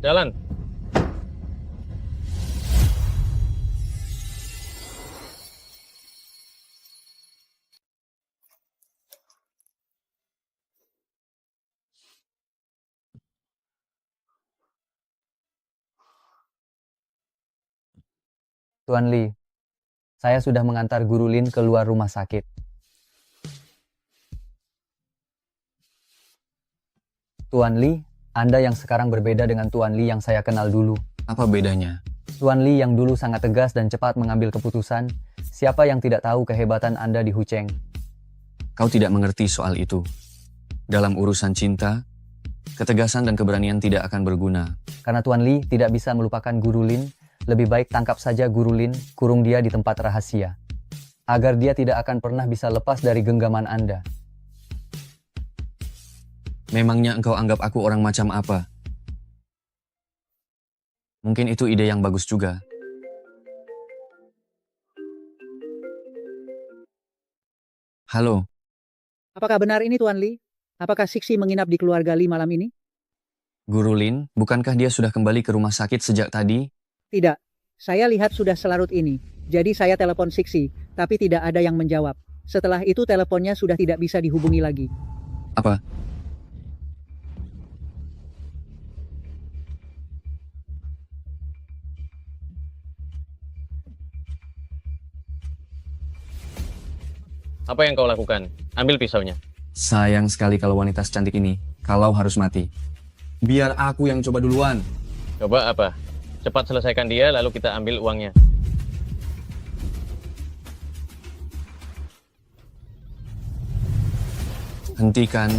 Jalan. Tuan Li, saya sudah mengantar Guru Lin keluar rumah sakit. Tuan Li, Anda yang sekarang berbeda dengan Tuan Li yang saya kenal dulu. Apa bedanya? Tuan Li yang dulu sangat tegas dan cepat mengambil keputusan. Siapa yang tidak tahu kehebatan Anda di Hucheng? Kau tidak mengerti soal itu. Dalam urusan cinta, ketegasan dan keberanian tidak akan berguna. Karena Tuan Li tidak bisa melupakan Guru Lin, lebih baik tangkap saja Guru Lin, kurung dia di tempat rahasia. Agar dia tidak akan pernah bisa lepas dari genggaman Anda. Memangnya engkau anggap aku orang macam apa? Mungkin itu ide yang bagus juga. Halo. Apakah benar ini Tuan Li? Apakah Siksi menginap di keluarga Li malam ini? Guru Lin, bukankah dia sudah kembali ke rumah sakit sejak tadi? Tidak. Saya lihat sudah selarut ini. Jadi saya telepon Siksi, tapi tidak ada yang menjawab. Setelah itu teleponnya sudah tidak bisa dihubungi lagi. Apa? Apa yang kau lakukan? Ambil pisaunya. Sayang sekali kalau wanita secantik ini, kalau harus mati. Biar aku yang coba duluan. Coba apa? Cepat selesaikan dia, lalu kita ambil uangnya. Hentikan.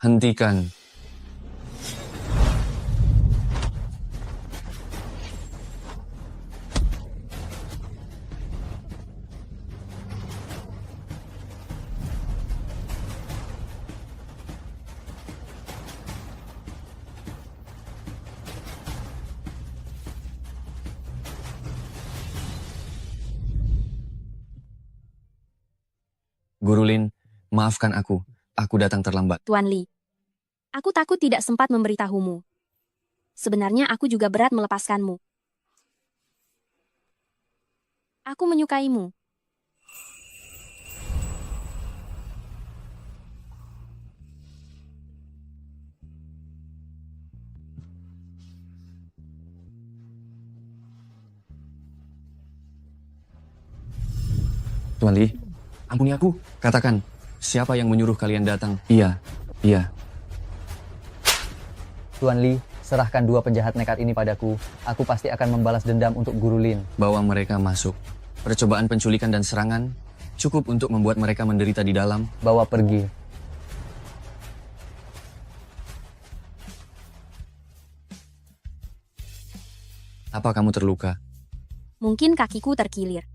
Hentikan. Guru Lin, maafkan aku. Aku datang terlambat. Tuan Li, aku takut tidak sempat memberitahumu. Sebenarnya aku juga berat melepaskanmu. Aku menyukaimu. Tuan Li, ampuni aku. Katakan, siapa yang menyuruh kalian datang? Iya. Tuan Li, serahkan dua penjahat nekat ini padaku. Aku pasti akan membalas dendam untuk Guru Lin. Bawa mereka masuk. Percobaan penculikan dan serangan cukup untuk membuat mereka menderita di dalam. Bawa pergi. Apa kamu terluka? Mungkin kakiku terkilir.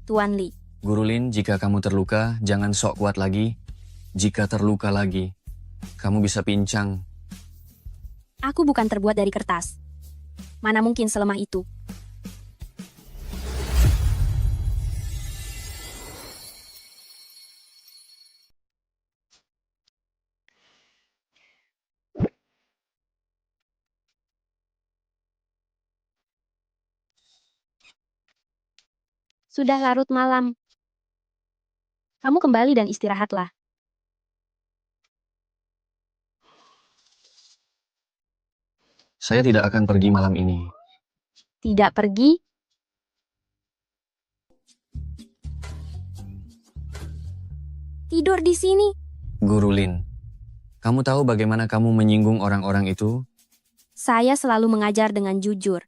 Tuan Li, Guru Lin, jika kamu terluka, jangan sok kuat lagi. Jika terluka lagi, kamu bisa pincang. aku bukan terbuat dari kertas. Mana mungkin selemah itu. Sudah larut malam. Kamu kembali dan istirahatlah. Saya tidak akan pergi malam ini. Tidak pergi? Tidur di sini? Guru Lin, kamu tahu bagaimana kamu menyinggung orang-orang itu? Saya selalu mengajar dengan jujur.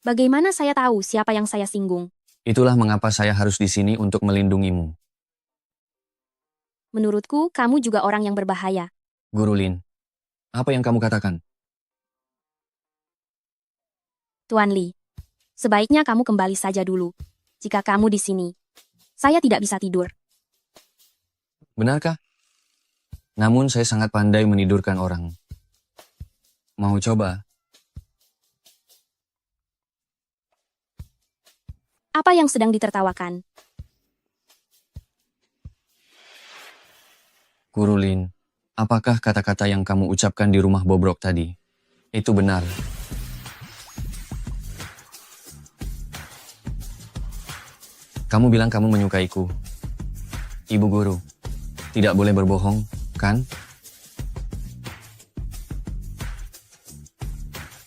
Bagaimana saya tahu siapa yang saya singgung? Itulah mengapa saya harus di sini untuk melindungimu. Menurutku, kamu juga orang yang berbahaya. Guru Lin, apa yang kamu katakan? Tuan Li, sebaiknya kamu kembali saja dulu. Jika kamu di sini, saya tidak bisa tidur. Benarkah? Namun saya sangat pandai menidurkan orang. Mau coba? Apa yang sedang ditertawakan? Guru Lin, apakah kata-kata yang kamu ucapkan di rumah bobrok tadi? Itu benar. Kamu bilang kamu menyukaiku. Ibu guru, tidak boleh berbohong, kan?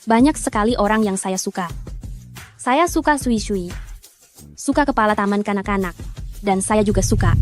Banyak sekali orang yang saya suka. Saya suka Sui Sui. Suka kepala taman kanak-kanak. Dan saya juga suka.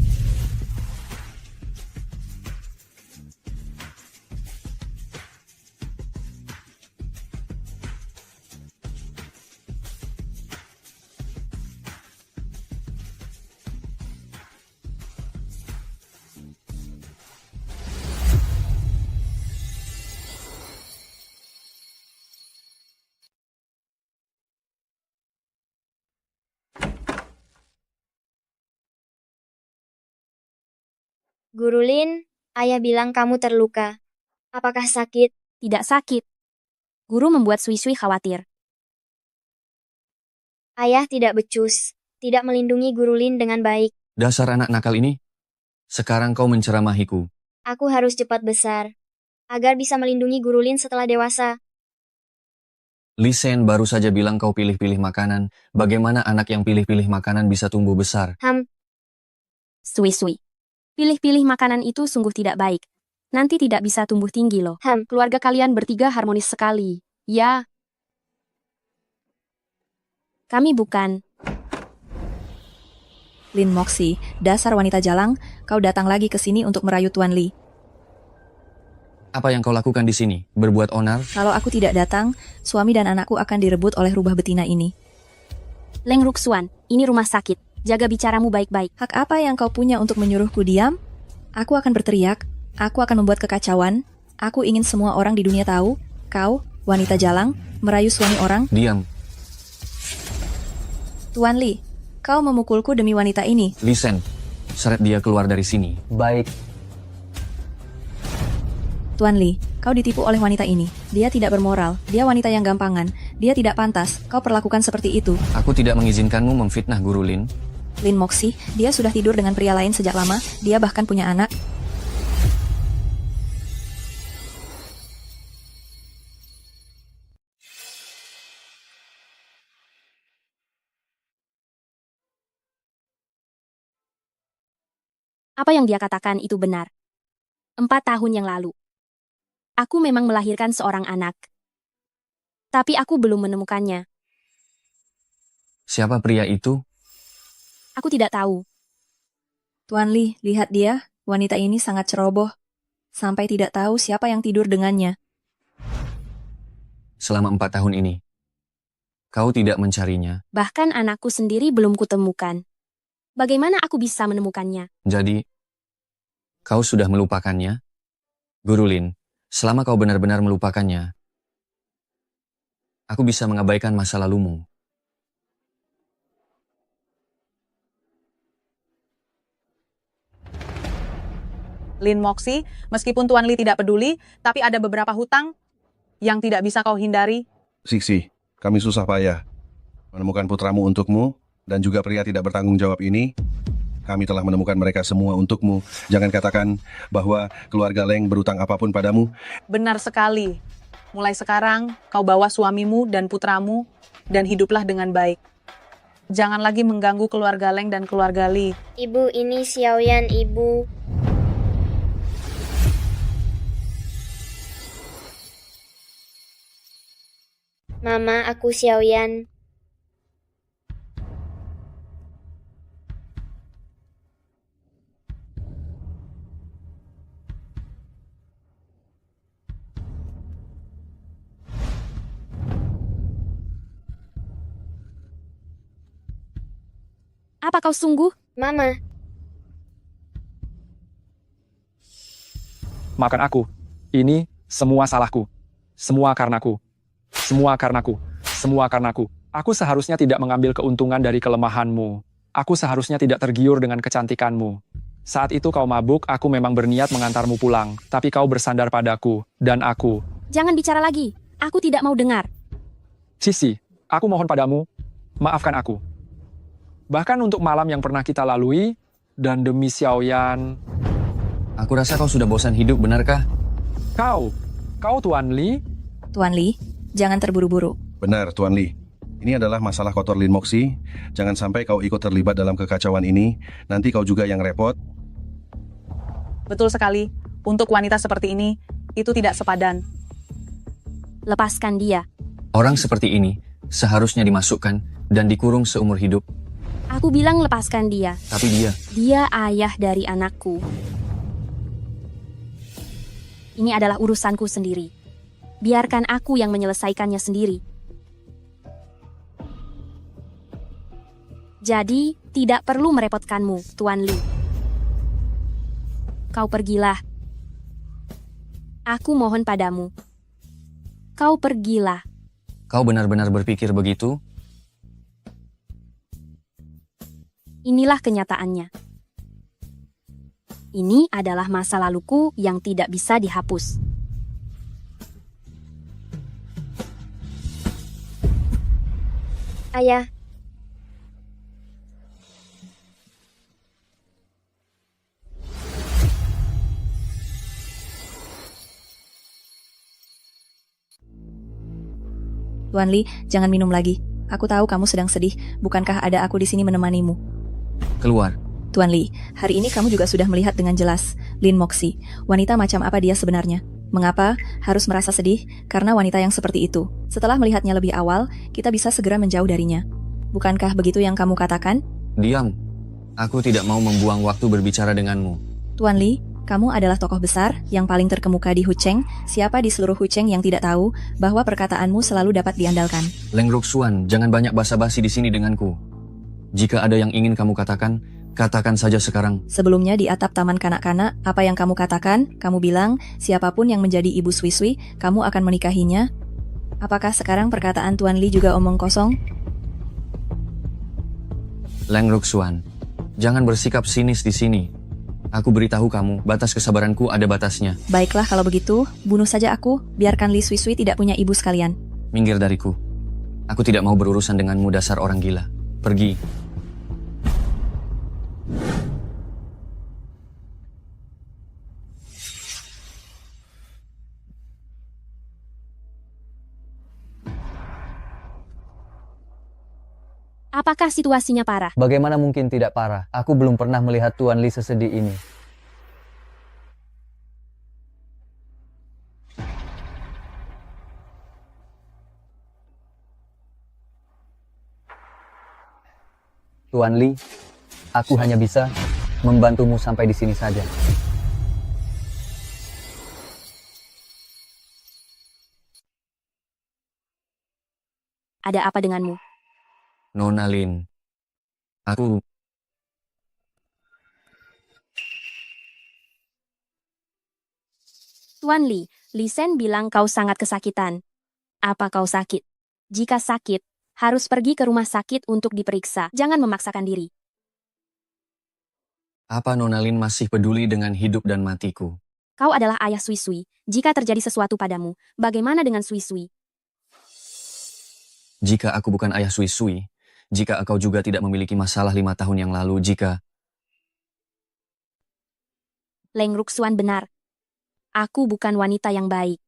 Guru Lin, ayah bilang kamu terluka. Apakah sakit? Tidak sakit. Guru membuat Sui Sui khawatir. Ayah tidak becus, tidak melindungi Guru Lin dengan baik. Dasar anak nakal ini. Sekarang kau menceramahiku. Aku harus cepat besar, agar bisa melindungi Guru Lin setelah dewasa. Li Shen baru saja bilang kau pilih-pilih makanan. Bagaimana anak yang pilih-pilih makanan bisa tumbuh besar? Sui Sui. Pilih-pilih makanan itu sungguh tidak baik. Nanti tidak bisa tumbuh tinggi loh. Keluarga kalian bertiga harmonis sekali. Ya. Kami bukan. Lin Moxi, dasar wanita jalang, kau datang lagi ke sini untuk merayu Tuan Li. Apa yang kau lakukan di sini? Berbuat onar? Kalau aku tidak datang, suami dan anakku akan direbut oleh rubah betina ini. Leng Ruxuan, ini rumah sakit. Jaga bicaramu baik-baik. Hak apa yang kau punya untuk menyuruhku diam? Aku akan berteriak. Aku akan membuat kekacauan. Aku ingin semua orang di dunia tahu. Kau, wanita jalang, merayu suami orang. Diam. Tuan Li, kau memukulku demi wanita ini. Li Shen, seret dia keluar dari sini. Baik. Tuan Li, kau ditipu oleh wanita ini. Dia tidak bermoral. Dia wanita yang gampangan. Dia tidak pantas. Kau perlakukan seperti itu. Aku tidak mengizinkanmu memfitnah Guru Lin. Lin Moxi, dia sudah tidur dengan pria lain sejak lama. Dia bahkan punya anak. Apa yang dia katakan itu benar. 4 tahun yang lalu. Aku memang melahirkan seorang anak. Tapi aku belum menemukannya. Siapa pria itu? Aku tidak tahu. Tuan Li, lihat dia. Wanita ini sangat ceroboh. Sampai tidak tahu siapa yang tidur dengannya. Selama 4 tahun ini. Kau tidak mencarinya. Bahkan anakku sendiri belum kutemukan. Bagaimana aku bisa menemukannya? Jadi, kau sudah melupakannya? Guru Lin, selama kau benar-benar melupakannya, aku bisa mengabaikan masa lalumu. Lin Moxi, meskipun Tuan Li tidak peduli, tapi ada beberapa hutang yang tidak bisa kau hindari. Siksi, Kami susah payah menemukan putramu untukmu, dan juga pria tidak bertanggung jawab ini. Kami telah menemukan mereka semua untukmu. Jangan katakan bahwa keluarga Leng berutang apapun padamu. Benar sekali. Mulai sekarang, kau bawa suamimu dan putramu, dan hiduplah dengan baik. Jangan lagi mengganggu keluarga Leng dan keluarga Li. Ibu, ini Xiaoyan, Ibu. Mama, aku Xiaoyan. Apa kau sungguh? Mama. Maafkan aku. Ini semua salahku. Semua karenaku. Semua karenaku. Semua karenaku. Aku seharusnya tidak mengambil keuntungan dari kelemahanmu. Aku seharusnya tidak tergiur dengan kecantikanmu. Saat itu kau mabuk, aku memang berniat mengantarmu pulang. Tapi kau bersandar padaku. Dan aku. Jangan bicara lagi. Aku tidak mau dengar. Sisi, aku mohon padamu, maafkan aku. Bahkan untuk malam yang pernah kita lalui, dan demi Xiaoyan. Aku rasa kau sudah bosan hidup, benarkah? Kau Tuan Li? Tuan Li, jangan terburu-buru. Benar, Tuan Li. Ini adalah masalah kotor Lin Moxi. Jangan sampai kau ikut terlibat dalam kekacauan ini. Nanti kau juga yang repot. Betul sekali. Untuk wanita seperti ini, itu tidak sepadan. Lepaskan dia. Orang seperti ini seharusnya dimasukkan dan dikurung seumur hidup. Aku bilang lepaskan dia. Tapi dia... Dia ayah dari anakku. Ini adalah urusanku sendiri. Biarkan aku yang menyelesaikannya sendiri. Jadi, tidak perlu merepotkanmu, Tuan Li. Kau pergilah. Aku mohon padamu. Kau pergilah. Kau benar-benar berpikir begitu? Inilah kenyataannya. Ini adalah masa laluku yang tidak bisa dihapus. Ayah. Tuan Li, jangan minum lagi. Aku tahu kamu sedang sedih. Bukankah ada aku di sini menemanimu? Keluar. Tuan Li, hari ini kamu juga sudah melihat dengan jelas Lin Moxi. Wanita macam apa dia sebenarnya? Mengapa harus merasa sedih? Karena wanita yang seperti itu. Setelah melihatnya lebih awal, kita bisa segera menjauh darinya. Bukankah begitu yang kamu katakan? Diam. Aku tidak mau membuang waktu berbicara denganmu. Tuan Li, kamu adalah tokoh besar yang paling terkemuka di Hucheng. Siapa di seluruh Hucheng yang tidak tahu bahwa perkataanmu selalu dapat diandalkan? Leng Ruxuan, jangan banyak basa-basi di sini denganku. Jika ada yang ingin kamu katakan, katakan saja sekarang. Sebelumnya di atap taman kanak-kanak, apa yang kamu katakan? Kamu bilang, siapapun yang menjadi ibu Sui-Sui, kamu akan menikahinya. Apakah sekarang perkataan Tuan Li juga omong kosong? Leng Ruxuan, jangan bersikap sinis di sini. Aku beritahu kamu, batas kesabaranku ada batasnya. Baiklah kalau begitu, bunuh saja aku, biarkan Li Sui-Sui tidak punya ibu sekalian. Minggir dariku. Aku tidak mau berurusan denganmu dasar orang gila. Pergi. Apakah situasinya parah? Bagaimana mungkin tidak parah? Aku belum pernah melihat Tuan Li sesedih ini. Tuan Li, aku hanya bisa membantumu sampai di sini saja. Ada apa denganmu? Nona Lin. Aku... Tuan Li, Li Sen bilang kau sangat kesakitan. Apa kau sakit? Jika sakit, harus pergi ke rumah sakit untuk diperiksa. Jangan memaksakan diri. Apa Nona Lin masih peduli dengan hidup dan matiku? Kau adalah ayah Sui-Sui. Jika terjadi sesuatu padamu, bagaimana dengan Sui-Sui? jika aku bukan ayah Sui-Sui, jika engkau juga tidak memiliki masalah 5 tahun yang lalu, jika... Leng Ruxuan benar. Aku bukan wanita yang baik.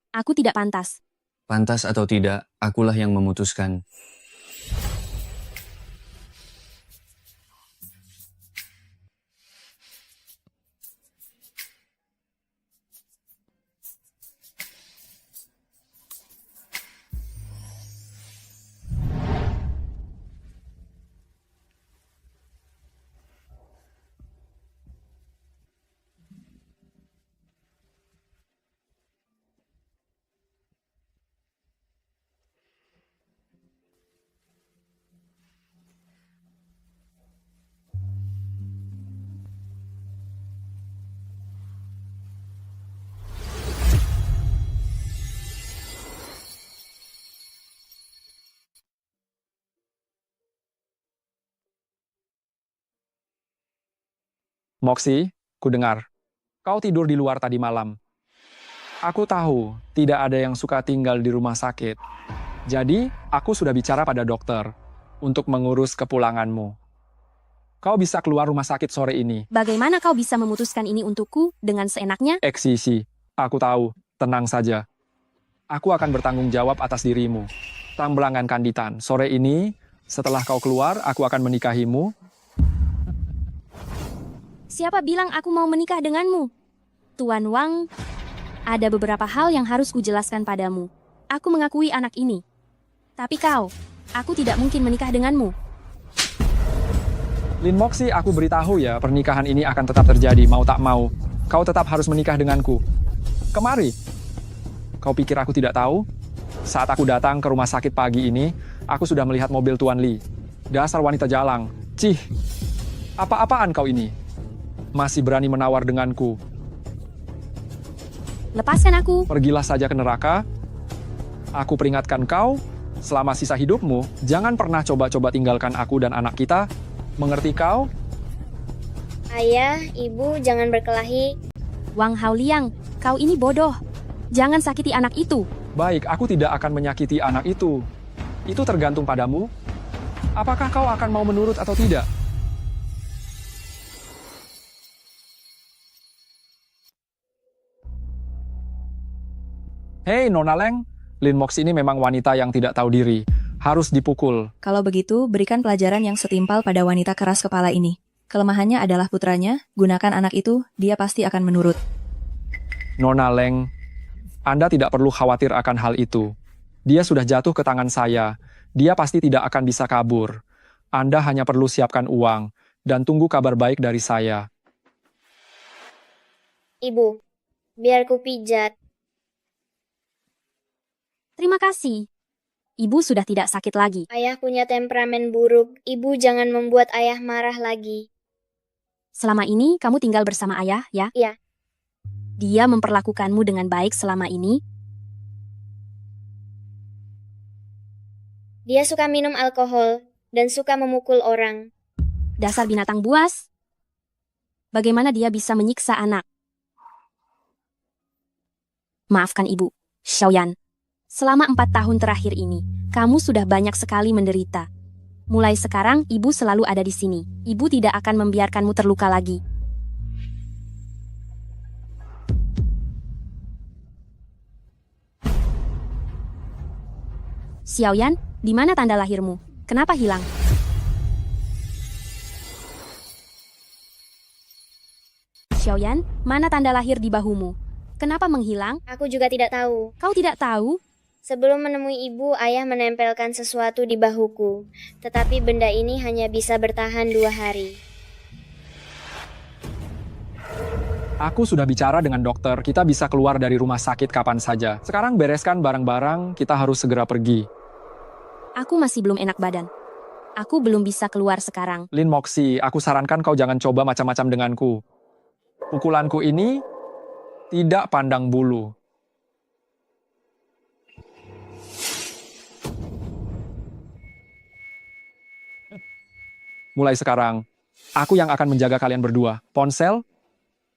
Aku tidak pantas. Pantas atau tidak, akulah yang memutuskan. Moxie, ku dengar. Kau tidur di luar tadi malam. Aku tahu tidak ada yang suka tinggal di rumah sakit. Jadi, aku sudah bicara pada dokter untuk mengurus kepulanganmu. Kau bisa keluar rumah sakit sore ini. Bagaimana kau bisa memutuskan ini untukku dengan seenaknya? Eksisi, aku tahu. Tenang saja. Aku akan bertanggung jawab atas dirimu. Tambelangan Kanditan, sore ini, setelah kau keluar, aku akan menikahimu. Siapa bilang aku mau menikah denganmu? Tuan Wang, ada beberapa hal yang harus kujelaskan padamu. Aku mengakui anak ini. Tapi kau, aku tidak mungkin menikah denganmu. Lin Moxie, aku beritahu ya, pernikahan ini akan tetap terjadi, mau tak mau. Kau tetap harus menikah denganku. Kemari. Kau pikir aku tidak tahu? Saat aku datang ke rumah sakit pagi ini, aku sudah melihat mobil Tuan Li. Dasar wanita jalang. Cih, apa-apaan kau ini? Masih berani menawar denganku. Lepaskan aku. Pergilah saja ke neraka. Aku peringatkan kau, selama sisa hidupmu, jangan pernah coba-coba tinggalkan aku dan anak kita. Mengerti kau? Ayah, ibu, jangan berkelahi. Wang Haoliang, kau ini bodoh. Jangan sakiti anak itu. Baik, aku tidak akan menyakiti anak itu. Itu tergantung padamu. Apakah kau akan mau menurut atau tidak? Hei, Nona Leng, Lin Moxie ini memang wanita yang tidak tahu diri. Harus dipukul. Kalau begitu, berikan pelajaran yang setimpal pada wanita keras kepala ini. Kelemahannya adalah putranya, gunakan anak itu, dia pasti akan menurut. Nona Leng, Anda tidak perlu khawatir akan hal itu. Dia sudah jatuh ke tangan saya. Dia pasti tidak akan bisa kabur. Anda hanya perlu siapkan uang, dan tunggu kabar baik dari saya. Ibu, biar ku pijat. Terima kasih. Ibu sudah tidak sakit lagi. Ayah punya temperamen buruk. Ibu jangan membuat ayah marah lagi. Selama ini kamu tinggal bersama ayah, ya? Iya. Dia memperlakukanmu dengan baik selama ini? Dia suka minum alkohol dan suka memukul orang. Dasar binatang buas. Bagaimana dia bisa menyiksa anak? Maafkan ibu, Xiaoyan. Selama 4 tahun terakhir ini, kamu sudah banyak sekali menderita. Mulai sekarang, ibu selalu ada di sini. Ibu tidak akan membiarkanmu terluka lagi. Xiaoyan, di mana tanda lahirmu? Kenapa hilang? Xiaoyan, mana tanda lahir di bahumu? Kenapa menghilang? Aku juga tidak tahu. Kau tidak tahu? Sebelum menemui ibu, ayah menempelkan sesuatu di bahuku. Tetapi benda ini hanya bisa bertahan 2 hari. Aku sudah bicara dengan dokter, kita bisa keluar dari rumah sakit kapan saja. Sekarang bereskan barang-barang, kita harus segera pergi. Aku masih belum enak badan. Aku belum bisa keluar sekarang. Lin Moxie, aku sarankan kau jangan coba macam-macam denganku. Pukulanku ini tidak pandang bulu. Mulai sekarang, aku yang akan menjaga kalian berdua. Ponsel,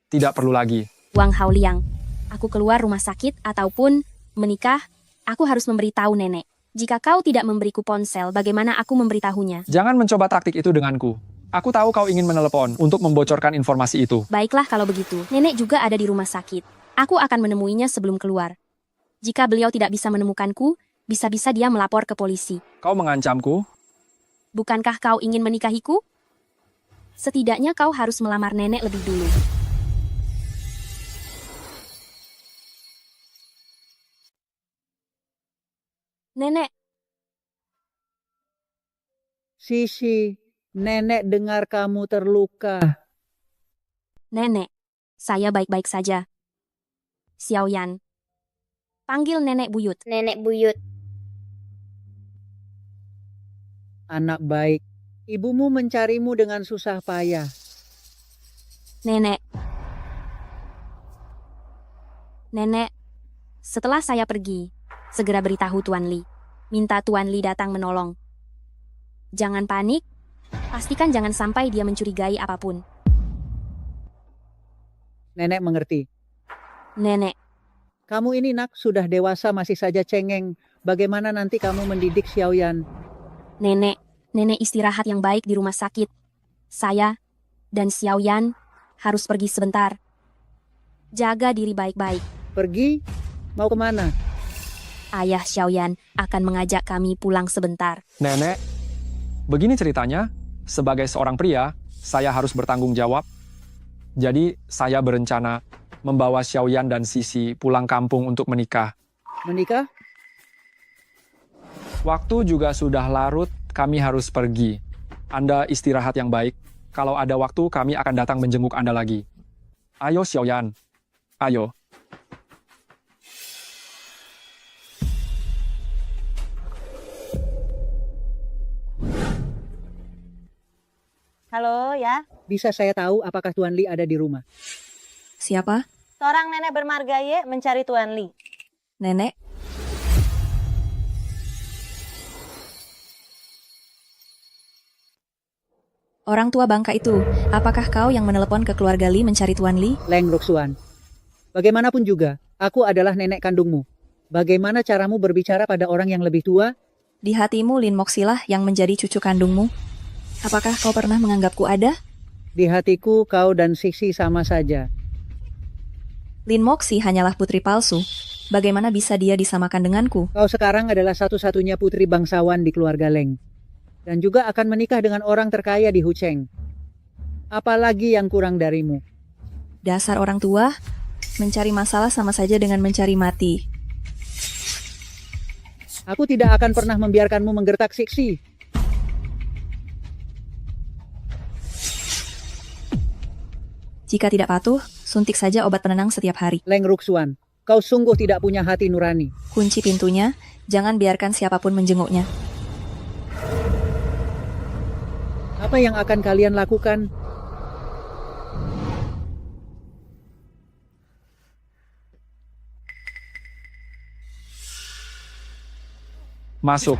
tidak perlu lagi. Wang Haoliang, aku keluar rumah sakit ataupun menikah, aku harus memberitahu nenek. Jika kau tidak memberiku ponsel, bagaimana aku memberitahunya? Jangan mencoba taktik itu denganku. Aku tahu kau ingin menelepon untuk membocorkan informasi itu. Baiklah kalau begitu. Nenek juga ada di rumah sakit. Aku akan menemuinya sebelum keluar. Jika beliau tidak bisa menemukanku, bisa-bisa dia melapor ke polisi. Kau mengancamku? Bukankah kau ingin menikahiku? Setidaknya kau harus melamar nenek lebih dulu. Nenek, Sisi, nenek dengar kamu terluka. nenek, saya baik-baik saja. Xiaoyan, panggil nenek buyut. Nenek buyut. Anak baik, ibumu mencarimu dengan susah payah. Nenek. Nenek, setelah saya pergi, segera beritahu Tuan Li. Minta Tuan Li datang menolong. Jangan panik, pastikan jangan sampai dia mencurigai apapun. Nenek mengerti. Nenek, Kamu ini nak sudah dewasa masih saja cengeng. Bagaimana nanti kamu mendidik Xiaoyan? nenek istirahat yang baik di rumah sakit. Saya dan Xiaoyan harus pergi sebentar. Jaga diri baik-baik. Pergi? Mau kemana? Ayah Xiaoyan akan mengajak kami pulang sebentar. Nenek, begini ceritanya. Sebagai seorang pria, saya harus bertanggung jawab. Jadi, saya berencana membawa Xiaoyan dan Sisi pulang kampung untuk menikah. Menikah? Waktu juga sudah larut, kami harus pergi. Anda istirahat yang baik. Kalau ada waktu, kami akan datang menjenguk Anda lagi. Ayo, Xiaoyan. Ayo. Halo ya, Bisa saya tahu apakah Tuan Li ada di rumah? Siapa? seorang nenek bermargaye mencari Tuan Li. Nenek? Orang tua bangka itu, apakah kau yang menelepon ke keluarga Li mencari Tuan Li? Leng Ruxuan. Bagaimanapun juga, aku adalah nenek kandungmu. Bagaimana caramu berbicara pada orang yang lebih tua? Di hatimu Lin Moxilah yang menjadi cucu kandungmu. Apakah kau pernah menganggapku ada? Di hatiku kau dan Sisi sama saja. Lin Moxi hanyalah putri palsu. Bagaimana bisa dia disamakan denganku? Kau sekarang adalah satu-satunya putri bangsawan di keluarga Leng. Dan juga akan menikah dengan orang terkaya di Hucheng. Apalagi yang kurang darimu? Dasar orang tua, mencari masalah sama saja dengan mencari mati. Aku tidak akan pernah membiarkanmu menggertak Siksi. Jika tidak patuh, suntik saja obat penenang setiap hari. Leng Ruxuan, kau sungguh tidak punya hati nurani. Kunci pintunya, jangan biarkan siapapun menjenguknya. Apa yang akan kalian lakukan? Masuk.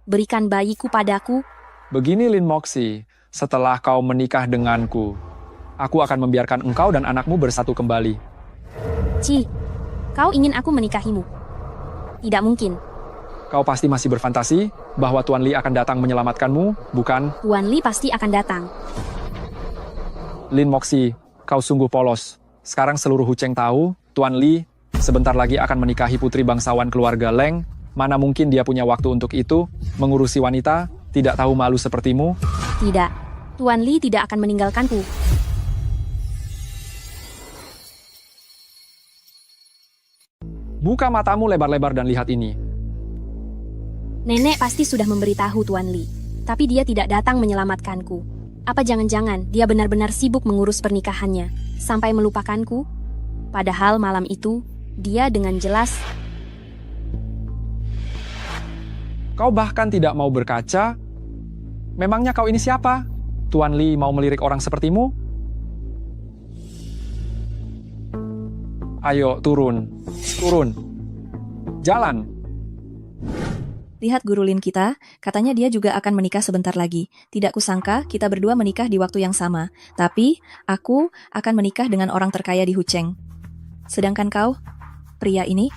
Berikan bayiku padaku. Begini Lin Moxi, setelah kau menikah denganku, aku akan membiarkan engkau dan anakmu bersatu kembali. Ci, kau ingin aku menikahimu? Tidak mungkin. Kau pasti masih berfantasi bahwa Tuan Li akan datang menyelamatkanmu, bukan? Tuan Li pasti akan datang. Lin Moxi, kau sungguh polos. Sekarang seluruh Hucheng tahu, Tuan Li sebentar lagi akan menikahi putri bangsawan keluarga Leng. Mana mungkin dia punya waktu untuk itu, mengurusi wanita, tidak tahu malu sepertimu? Tidak, Tuan Li tidak akan meninggalkanku. Buka matamu lebar-lebar dan lihat ini. Nenek pasti sudah memberitahu Tuan Li, tapi dia tidak datang menyelamatkanku. Apa jangan-jangan dia benar-benar sibuk mengurus pernikahannya, sampai melupakanku? Padahal malam itu, dia dengan jelas... Kau bahkan tidak mau berkaca? Memangnya kau ini siapa? Tuan Li mau melirik orang sepertimu? Ayo, turun. Turun. Jalan. Lihat guru Lin kita, katanya dia juga akan menikah sebentar lagi. Tidak kusangka kita berdua menikah di waktu yang sama. Tapi, aku akan menikah dengan orang terkaya di Hucheng. Sedangkan kau, pria ini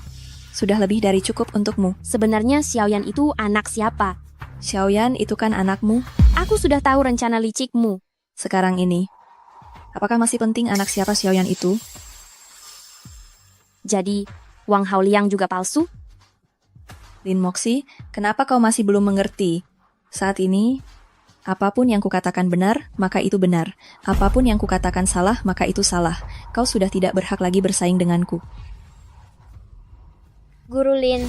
sudah lebih dari cukup untukmu. Sebenarnya Xiaoyan itu anak siapa? Xiaoyan itu kan anakmu. Aku sudah tahu rencana licikmu. Sekarang ini, apakah masih penting anak siapa Xiaoyan itu? Jadi, Wang Haoliang juga palsu? Lin Moxi, kenapa kau masih belum mengerti? Saat ini, apapun yang kukatakan benar, maka itu benar. Apapun yang kukatakan salah, maka itu salah. Kau sudah tidak berhak lagi bersaing denganku. Guru Lin.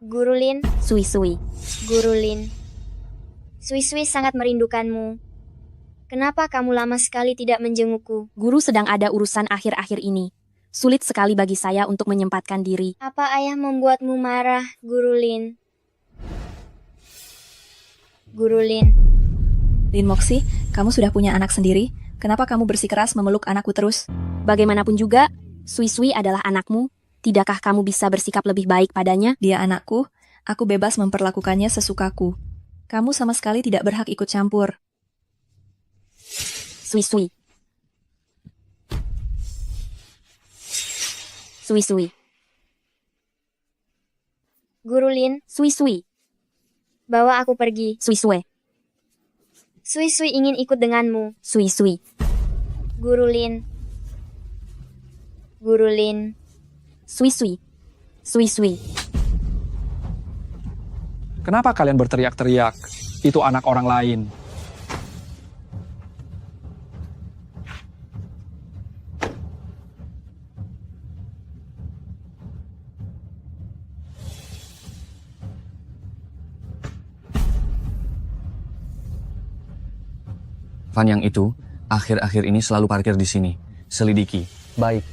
Guru Lin. Sui-sui. Guru Lin. Sui-sui sangat merindukanmu. Kenapa kamu lama sekali tidak menjengukku? Guru sedang ada urusan akhir-akhir ini. Sulit sekali bagi saya untuk menyempatkan diri. Apa ayah membuatmu marah, Guru Lin? Guru Lin. Lin Moxi, kamu sudah punya anak sendiri? Kenapa kamu bersikeras memeluk anakku terus? Bagaimanapun juga, Sui-sui adalah anakmu. Tidakkah kamu bisa bersikap lebih baik padanya? Dia anakku, aku bebas memperlakukannya sesukaku. Kamu sama sekali tidak berhak ikut campur. Sui-sui. Sui-sui. Guru Lin. Sui-sui. Bawa aku pergi. Sui-sui. Sui-sui ingin ikut denganmu. Sui-sui. Guru Lin. Guru Lin. Sui-sui. Sui-sui. Kenapa kalian berteriak-teriak? Itu anak orang lain. Van yang itu, akhir-akhir ini selalu parkir di sini. Selidiki. Baik.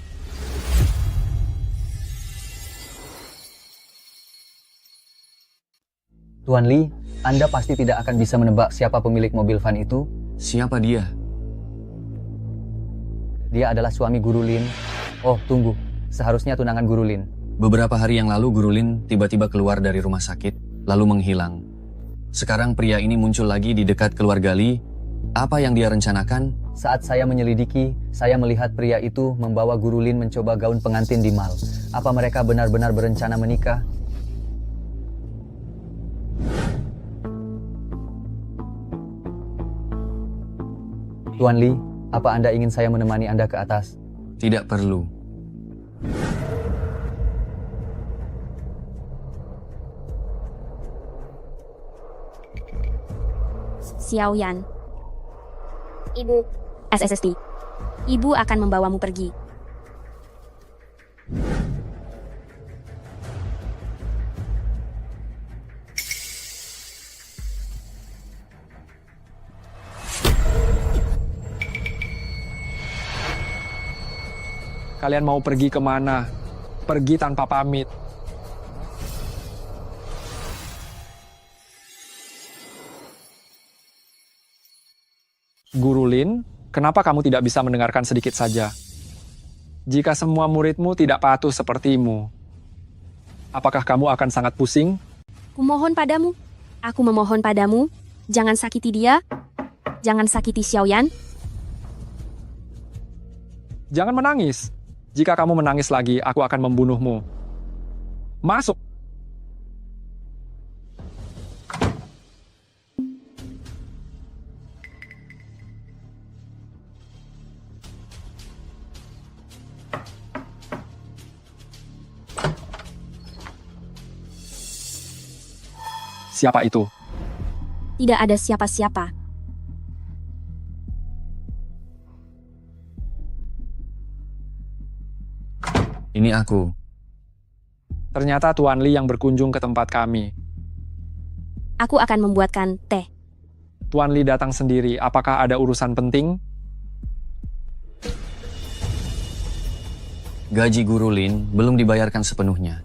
Tuan Li, Anda pasti tidak akan bisa menebak siapa pemilik mobil van itu. Siapa dia? Dia adalah suami Guru Lin. Oh, tunggu. Seharusnya tunangan Guru Lin. Beberapa hari yang lalu Guru Lin tiba-tiba keluar dari rumah sakit, lalu menghilang. Sekarang pria ini muncul lagi di dekat keluarga Li. Apa yang dia rencanakan? Saat saya menyelidiki, saya melihat pria itu membawa Guru Lin mencoba gaun pengantin di mall. Apa mereka benar-benar berencana menikah? Tuan Li, apa Anda ingin saya menemani Anda ke atas? Tidak perlu. Xiaoyan. Ibu. SSSD. Ibu akan membawamu pergi. Kalian mau pergi kemana? Pergi tanpa pamit. Guru Lin, kenapa kamu tidak bisa mendengarkan sedikit saja? Jika semua muridmu tidak patuh sepertimu, apakah kamu akan sangat pusing? Kumohon padamu. Aku memohon padamu. Jangan sakiti dia. Jangan sakiti Xiaoyan. Jangan menangis. Jika kamu menangis lagi, aku akan membunuhmu. Masuk! Siapa itu? Tidak ada siapa-siapa. Ini aku. Ternyata Tuan Li yang berkunjung ke tempat kami. Aku akan membuatkan teh. Tuan Li datang sendiri. Apakah ada urusan penting? Gaji Guru Lin belum dibayarkan sepenuhnya.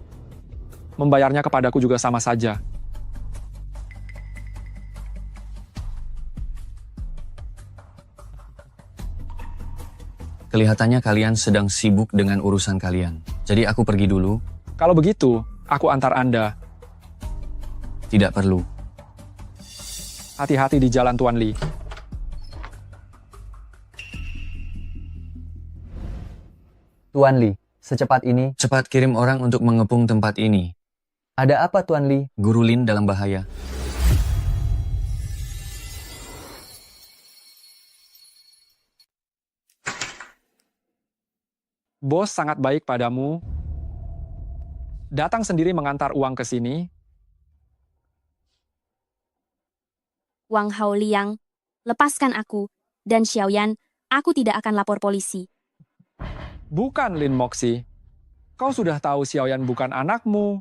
Membayarnya kepadaku juga sama saja. Kelihatannya kalian sedang sibuk dengan urusan kalian. Jadi aku pergi dulu. Kalau begitu, aku antar Anda. Tidak perlu. Hati-hati di jalan, Tuan Li. Tuan Li, secepat ini, Cepat kirim orang untuk mengepung tempat ini. ada apa Tuan Li? Guru Lin dalam bahaya. Bos sangat baik padamu. Datang sendiri mengantar uang ke sini. Wang Haoliang, lepaskan aku. Dan Xiaoyan, aku tidak akan lapor polisi. Bukan Lin Moxi. Kau sudah tahu Xiaoyan bukan anakmu.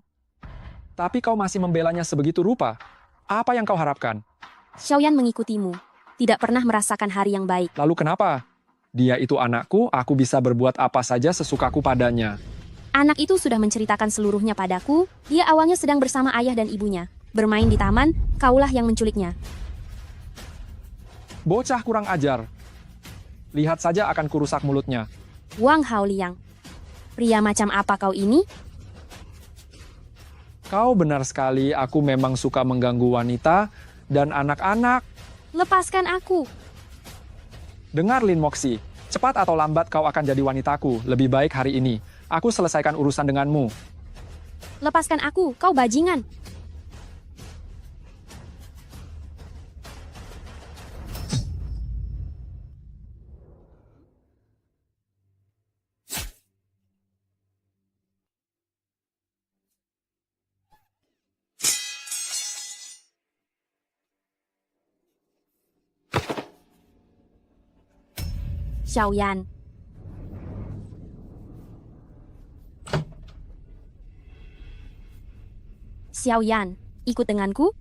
Tapi kau masih membelanya sebegitu rupa. Apa yang kau harapkan? Xiaoyan mengikutimu. Tidak pernah merasakan hari yang baik. Lalu kenapa? Dia itu anakku, aku bisa berbuat apa saja sesukaku padanya. Anak itu sudah menceritakan seluruhnya padaku. Dia awalnya sedang bersama ayah dan ibunya. Bermain di taman, kaulah yang menculiknya. Bocah kurang ajar. Lihat saja akan kurusak mulutnya. Wang Haoliang, pria macam apa kau ini? Kau benar sekali, aku memang suka mengganggu wanita dan anak-anak. Lepaskan aku. Dengar Lin Moxi, cepat atau lambat kau akan jadi wanitaku. Lebih baik hari ini. Aku selesaikan urusan denganmu. Lepaskan aku, kau bajingan. Xiaoyan. Xiaoyan, ikut denganku?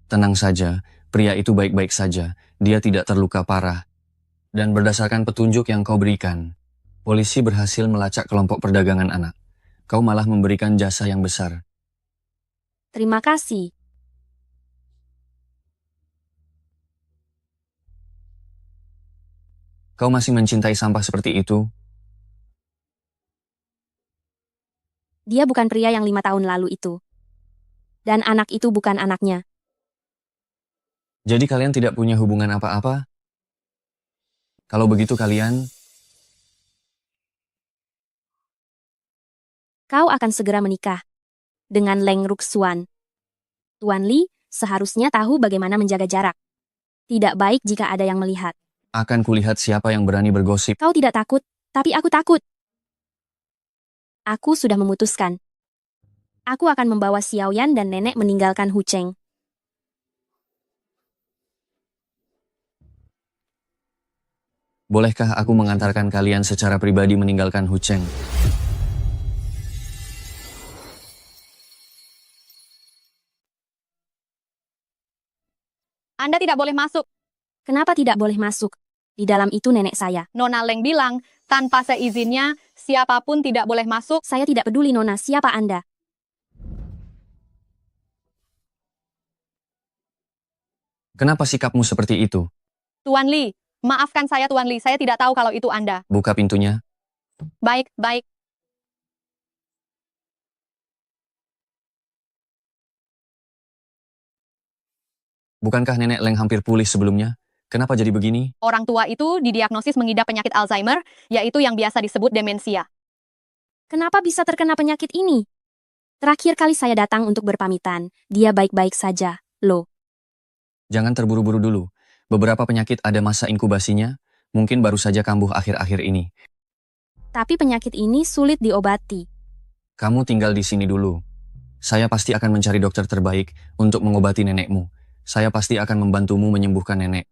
Tenang saja, pria itu baik-baik saja. Dia tidak terluka parah. Dan berdasarkan petunjuk yang kau berikan, polisi berhasil melacak kelompok perdagangan anak. Kau malah memberikan jasa yang besar. Terima kasih. Kau masih mencintai sampah seperti itu? Dia bukan pria yang 5 tahun lalu itu. Dan anak itu bukan anaknya. Jadi kalian tidak punya hubungan apa-apa? Kalau begitu kalian... Kau akan segera menikah dengan Leng Ruxuan. Tuan Li seharusnya tahu bagaimana menjaga jarak. Tidak baik jika ada yang melihat. Akan kulihat siapa yang berani bergosip. Kau tidak takut, tapi aku takut. Aku sudah memutuskan. Aku akan membawa Xiaoyan dan nenek meninggalkan Hucheng. Bolehkah aku mengantarkan kalian secara pribadi meninggalkan Hucheng? Anda tidak boleh masuk. Kenapa tidak boleh masuk? Di dalam itu nenek saya. Nona Leng bilang, tanpa seizinnya, siapapun tidak boleh masuk. Saya tidak peduli Nona, siapa Anda? Kenapa sikapmu seperti itu? Tuan Li, maafkan saya Tuan Li, saya tidak tahu kalau itu Anda. Buka pintunya. Baik, baik. Bukankah nenek Leng hampir pulih sebelumnya? Kenapa jadi begini? Orang tua itu didiagnosis mengidap penyakit Alzheimer, yaitu yang biasa disebut demensia. Kenapa bisa terkena penyakit ini? Terakhir kali saya datang untuk berpamitan, dia baik-baik saja, loh. Jangan terburu-buru dulu. Beberapa penyakit ada masa inkubasinya, mungkin baru saja kambuh akhir-akhir ini. Tapi penyakit ini sulit diobati. Kamu tinggal di sini dulu. Saya pasti akan mencari dokter terbaik untuk mengobati nenekmu. Saya pasti akan membantumu menyembuhkan nenek.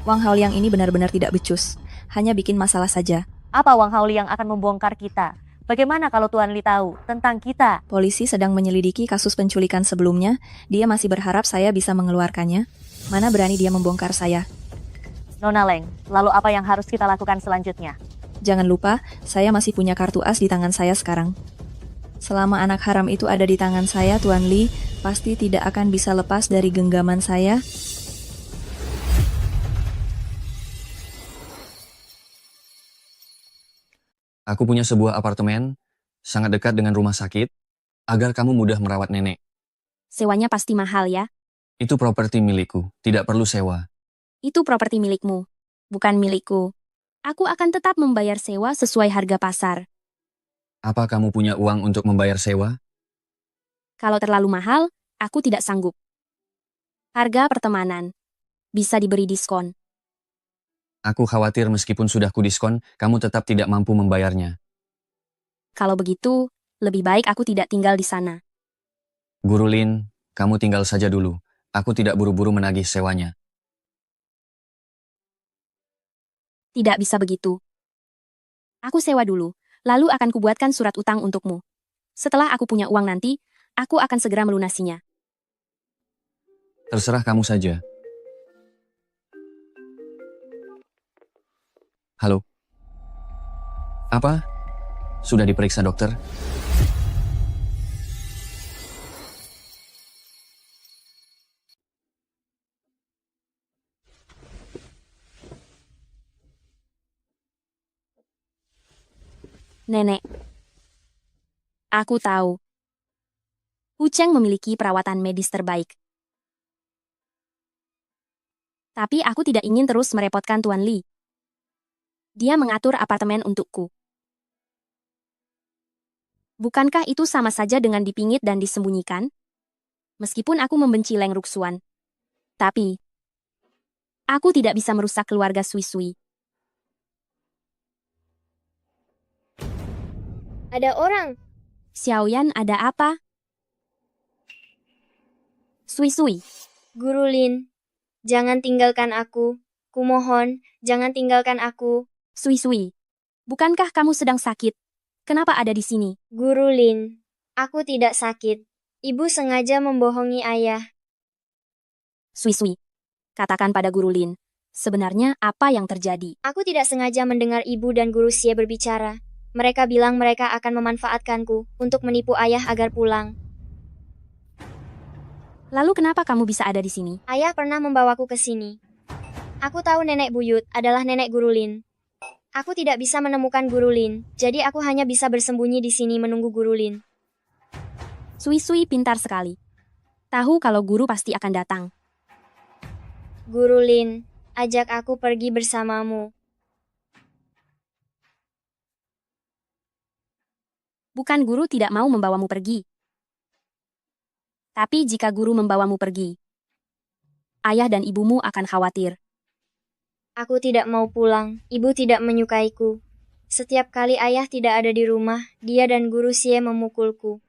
Wang Haoliang ini benar-benar tidak becus. Hanya bikin masalah saja. Apa Wang Haoliang akan membongkar kita? Bagaimana kalau Tuan Li tahu tentang kita? Polisi sedang menyelidiki kasus penculikan sebelumnya. Dia masih berharap saya bisa mengeluarkannya. Mana berani dia membongkar saya. Nona Leng, lalu apa yang harus kita lakukan selanjutnya? Jangan lupa, saya masih punya kartu as di tangan saya sekarang. Selama anak haram itu ada di tangan saya, Tuan Li pasti tidak akan bisa lepas dari genggaman saya. Aku punya sebuah apartemen, sangat dekat dengan rumah sakit. Agar kamu mudah merawat nenek. Sewanya pasti mahal ya. Itu properti milikku, tidak perlu sewa. Itu properti milikmu, bukan milikku. Aku akan tetap membayar sewa sesuai harga pasar. Apa kamu punya uang untuk membayar sewa? Kalau terlalu mahal, aku tidak sanggup. Harga pertemanan. Bisa diberi diskon. Aku khawatir meskipun sudah kudiskon, kamu tetap tidak mampu membayarnya. Kalau begitu, lebih baik aku tidak tinggal di sana. Guru Lin, kamu tinggal saja dulu. Aku tidak buru-buru menagih sewanya. Tidak bisa begitu. Aku sewa dulu, lalu akan kubuatkan surat utang untukmu. Setelah aku punya uang nanti, aku akan segera melunasinya. Terserah kamu saja. Halo? Apa? Sudah diperiksa dokter? Nenek. Aku tahu. Hucheng memiliki perawatan medis terbaik. Tapi aku tidak ingin terus merepotkan Tuan Li. Dia mengatur apartemen untukku. Bukankah itu sama saja dengan dipingit dan disembunyikan? Meskipun aku membenci Leng Ruxuan. Tapi, aku tidak bisa merusak keluarga Sui Sui. Ada orang. Xiaoyan, ada apa? Sui Sui. Guru Lin, jangan tinggalkan aku. Kumohon, jangan tinggalkan aku. Sui Sui. Bukankah kamu sedang sakit? Kenapa ada di sini? Guru Lin, aku tidak sakit. Ibu sengaja membohongi ayah. Sui Sui. Katakan pada Guru Lin, sebenarnya apa yang terjadi? Aku tidak sengaja mendengar ibu dan Guru Xie berbicara. Mereka bilang mereka akan memanfaatkanku untuk menipu ayah agar pulang. Lalu kenapa kamu bisa ada di sini? Ayah pernah membawaku ke sini. Aku tahu nenek buyut adalah nenek Guru Lin. Aku tidak bisa menemukan Guru Lin, jadi aku hanya bisa bersembunyi di sini menunggu Guru Lin. Sui Sui pintar sekali. Tahu kalau guru pasti akan datang. Guru Lin, ajak aku pergi bersamamu. Bukan guru tidak mau membawamu pergi. Tapi jika guru membawamu pergi, ayah dan ibumu akan khawatir. Aku tidak mau pulang, ibu tidak menyukaiku. Setiap kali ayah tidak ada di rumah, dia dan Guru Xie memukulku.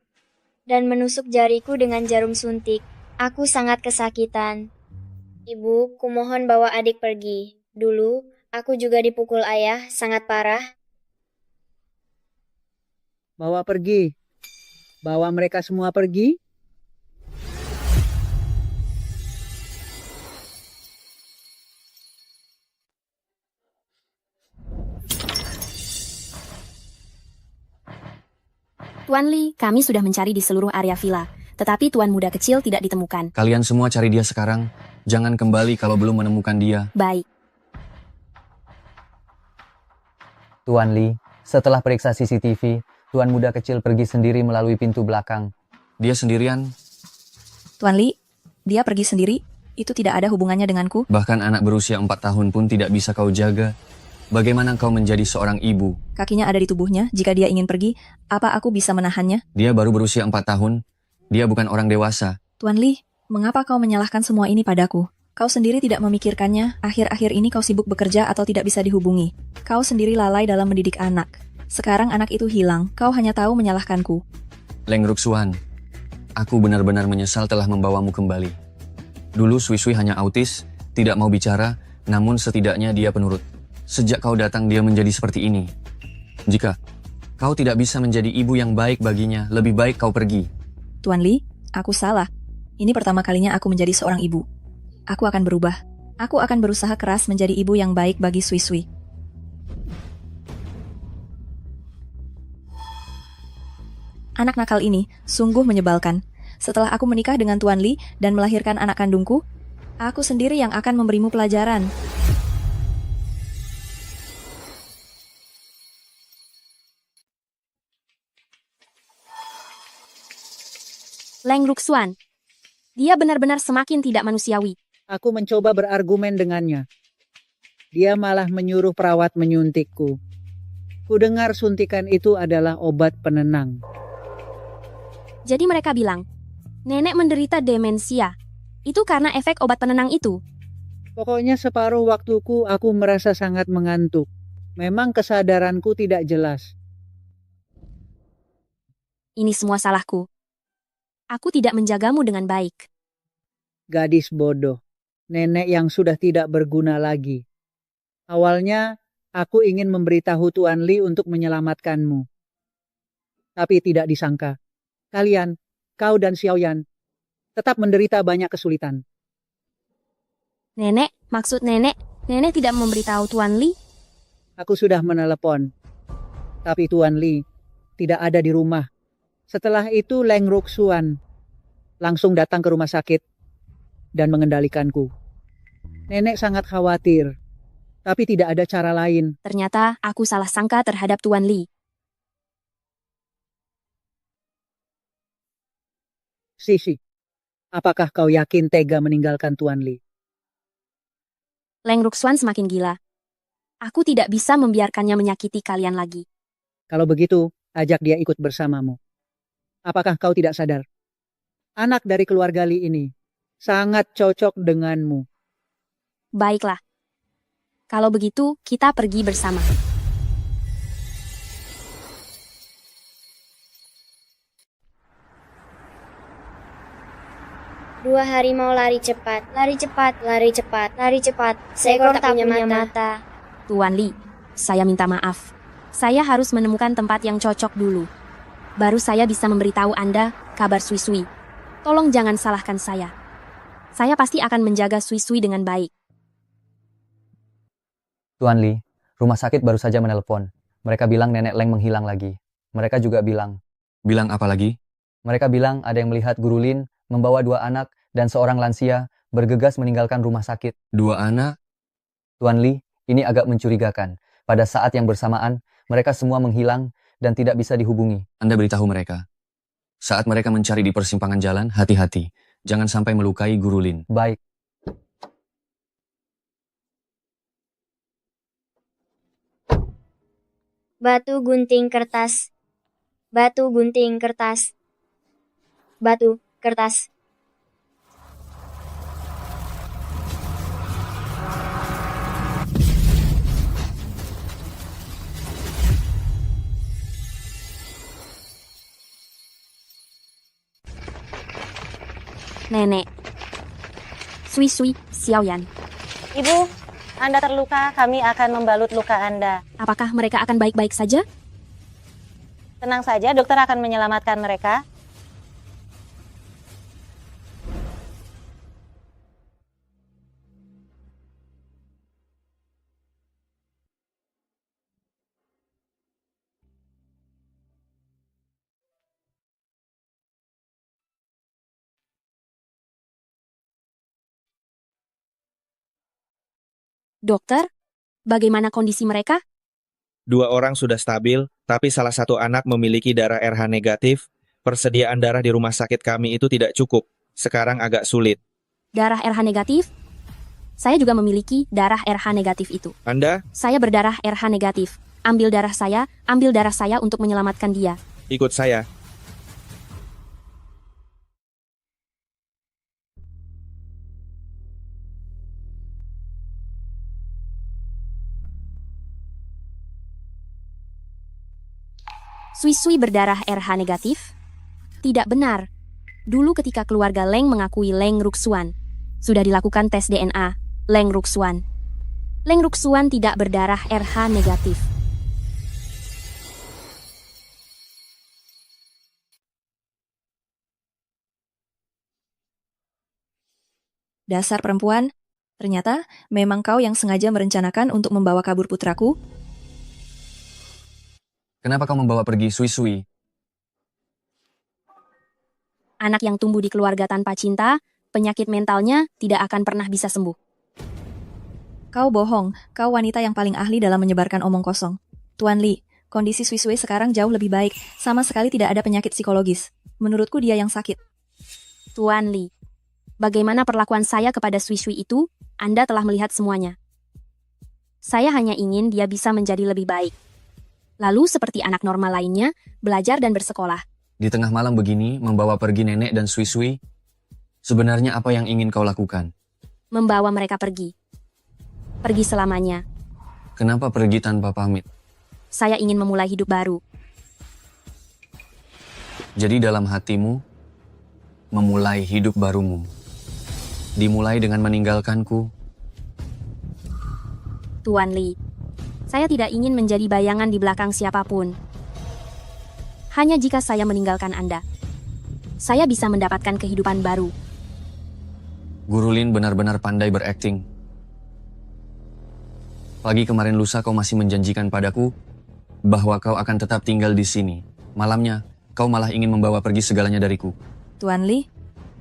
Dan menusuk jariku dengan jarum suntik. Aku sangat kesakitan. Ibu, kumohon bawa adik pergi. Dulu, aku juga dipukul ayah, sangat parah. Bawa pergi. Bawa mereka semua pergi. Tuan Li, kami sudah mencari di seluruh area villa, tetapi tuan muda kecil tidak ditemukan. Kalian semua cari dia sekarang. Jangan kembali kalau belum menemukan dia. Baik. Tuan Li, setelah periksa CCTV, tuan muda kecil pergi sendiri melalui pintu belakang. Dia sendirian. Tuan Li, dia pergi sendiri. Itu tidak ada hubungannya denganku. Bahkan anak berusia 4 tahun pun tidak bisa kau jaga. Bagaimana kau menjadi seorang ibu? Kakinya ada di tubuhnya. Jika dia ingin pergi, apa aku bisa menahannya? Dia baru berusia 4 tahun. Dia bukan orang dewasa. Tuan Li, mengapa kau menyalahkan semua ini padaku? Kau sendiri tidak memikirkannya. Akhir-akhir ini kau sibuk bekerja atau tidak bisa dihubungi. Kau sendiri lalai dalam mendidik anak. Sekarang anak itu hilang. Kau hanya tahu menyalahkanku. Leng Ruxuan, aku benar-benar menyesal telah membawamu kembali. Dulu Sui Sui hanya autis, tidak mau bicara, namun setidaknya dia penurut. Sejak kau datang dia menjadi seperti ini. Jika kau tidak bisa menjadi ibu yang baik baginya, lebih baik kau pergi. Tuan Li, aku salah. Ini pertama kalinya aku menjadi seorang ibu. Aku akan berubah. Aku akan berusaha keras menjadi ibu yang baik bagi Sui Sui. Anak nakal ini sungguh menyebalkan. Setelah aku menikah dengan Tuan Li dan melahirkan anak kandungku, aku sendiri yang akan memberimu pelajaran. Leng Ruxuan. Dia benar-benar semakin tidak manusiawi. Aku mencoba berargumen dengannya. Dia malah menyuruh perawat menyuntikku. Kudengar suntikan itu adalah obat penenang. Jadi mereka bilang, nenek menderita demensia. Itu karena efek obat penenang itu. Pokoknya separuh waktuku aku merasa sangat mengantuk. Memang kesadaranku tidak jelas. Ini semua salahku. Aku tidak menjagamu dengan baik. Gadis bodoh. Nenek yang sudah tidak berguna lagi. Awalnya, aku ingin memberitahu Tuan Li untuk menyelamatkanmu. Tapi tidak disangka. Kalian, kau dan Xiaoyan, tetap menderita banyak kesulitan. Nenek, maksud nenek tidak memberitahu Tuan Li? Aku sudah menelepon. Tapi Tuan Li tidak ada di rumah. Setelah itu Leng Ruxuan langsung datang ke rumah sakit dan mengendalikanku. Nenek sangat khawatir, tapi tidak ada cara lain. Ternyata aku salah sangka terhadap Tuan Li. Sisi, apakah kau yakin tega meninggalkan Tuan Li? Leng Ruxuan semakin gila. Aku tidak bisa membiarkannya menyakiti kalian lagi. Kalau begitu, ajak dia ikut bersamamu. Apakah kau tidak sadar? Anak dari keluarga Li ini sangat cocok denganmu. Baiklah. Kalau begitu, kita pergi bersama. Dua harimau lari cepat, lari cepat, lari cepat, lari cepat. Seekor tak punya mata. Tuan Li, saya minta maaf. Saya harus menemukan tempat yang cocok dulu. Baru saya bisa memberitahu Anda kabar Sui Sui. Tolong jangan salahkan saya. Saya pasti akan menjaga Sui Sui dengan baik. Tuan Li, rumah sakit baru saja menelpon. Mereka bilang nenek Leng menghilang lagi. Mereka juga bilang. Bilang apa lagi? Mereka bilang ada yang melihat Guru Lin membawa 2 anak dan seorang lansia bergegas meninggalkan rumah sakit. 2 anak? Tuan Li, ini agak mencurigakan. Pada saat yang bersamaan, mereka semua menghilang dan tidak bisa dihubungi. Anda beritahu mereka. Saat mereka mencari di persimpangan jalan, hati-hati. Jangan sampai melukai Guru Lin. Baik. Batu gunting kertas. Batu gunting kertas. Batu, kertas. Nenek. Sui Sui, Xiaoyan. Ibu, Anda terluka, kami akan membalut luka Anda. Apakah mereka akan baik-baik saja? Tenang saja, dokter akan menyelamatkan mereka. Dokter, bagaimana kondisi mereka? 2 orang sudah stabil, tapi salah satu anak memiliki darah RH negatif. Persediaan darah di rumah sakit kami itu tidak cukup. Sekarang agak sulit. Darah RH negatif? Saya juga memiliki darah RH negatif itu. Anda? Saya berdarah RH negatif. Ambil darah saya untuk menyelamatkan dia. Ikut saya. Sui Sui berdarah RH negatif? Tidak benar. Dulu ketika keluarga Leng mengakui Leng Ruxuan, sudah dilakukan tes DNA Leng Ruxuan. Leng Ruxuan tidak berdarah RH negatif. Dasar perempuan, ternyata memang kau yang sengaja merencanakan untuk membawa kabur putraku? Kenapa kau membawa pergi Sui Sui? Anak yang tumbuh di keluarga tanpa cinta, penyakit mentalnya tidak akan pernah bisa sembuh. Kau bohong, kau wanita yang paling ahli dalam menyebarkan omong kosong. Tuan Li, kondisi Sui Sui sekarang jauh lebih baik, sama sekali tidak ada penyakit psikologis. Menurutku dia yang sakit. Tuan Li, bagaimana perlakuan saya kepada Sui itu? Anda telah melihat semuanya. Saya hanya ingin dia bisa menjadi lebih baik. Lalu seperti anak normal lainnya, belajar dan bersekolah. Di tengah malam begini, membawa pergi nenek dan Sui, sebenarnya apa yang ingin kau lakukan? Membawa mereka pergi. Pergi selamanya. Kenapa pergi tanpa pamit? Saya ingin memulai hidup baru. Jadi dalam hatimu, memulai hidup barumu. Dimulai dengan meninggalkanku. Tuan Li, saya tidak ingin menjadi bayangan di belakang siapapun. Hanya jika saya meninggalkan Anda, saya bisa mendapatkan kehidupan baru. Guru Lin benar-benar pandai berakting. Pagi kemarin lusa kau masih menjanjikan padaku bahwa kau akan tetap tinggal di sini. Malamnya, kau malah ingin membawa pergi segalanya dariku. Tuan Li,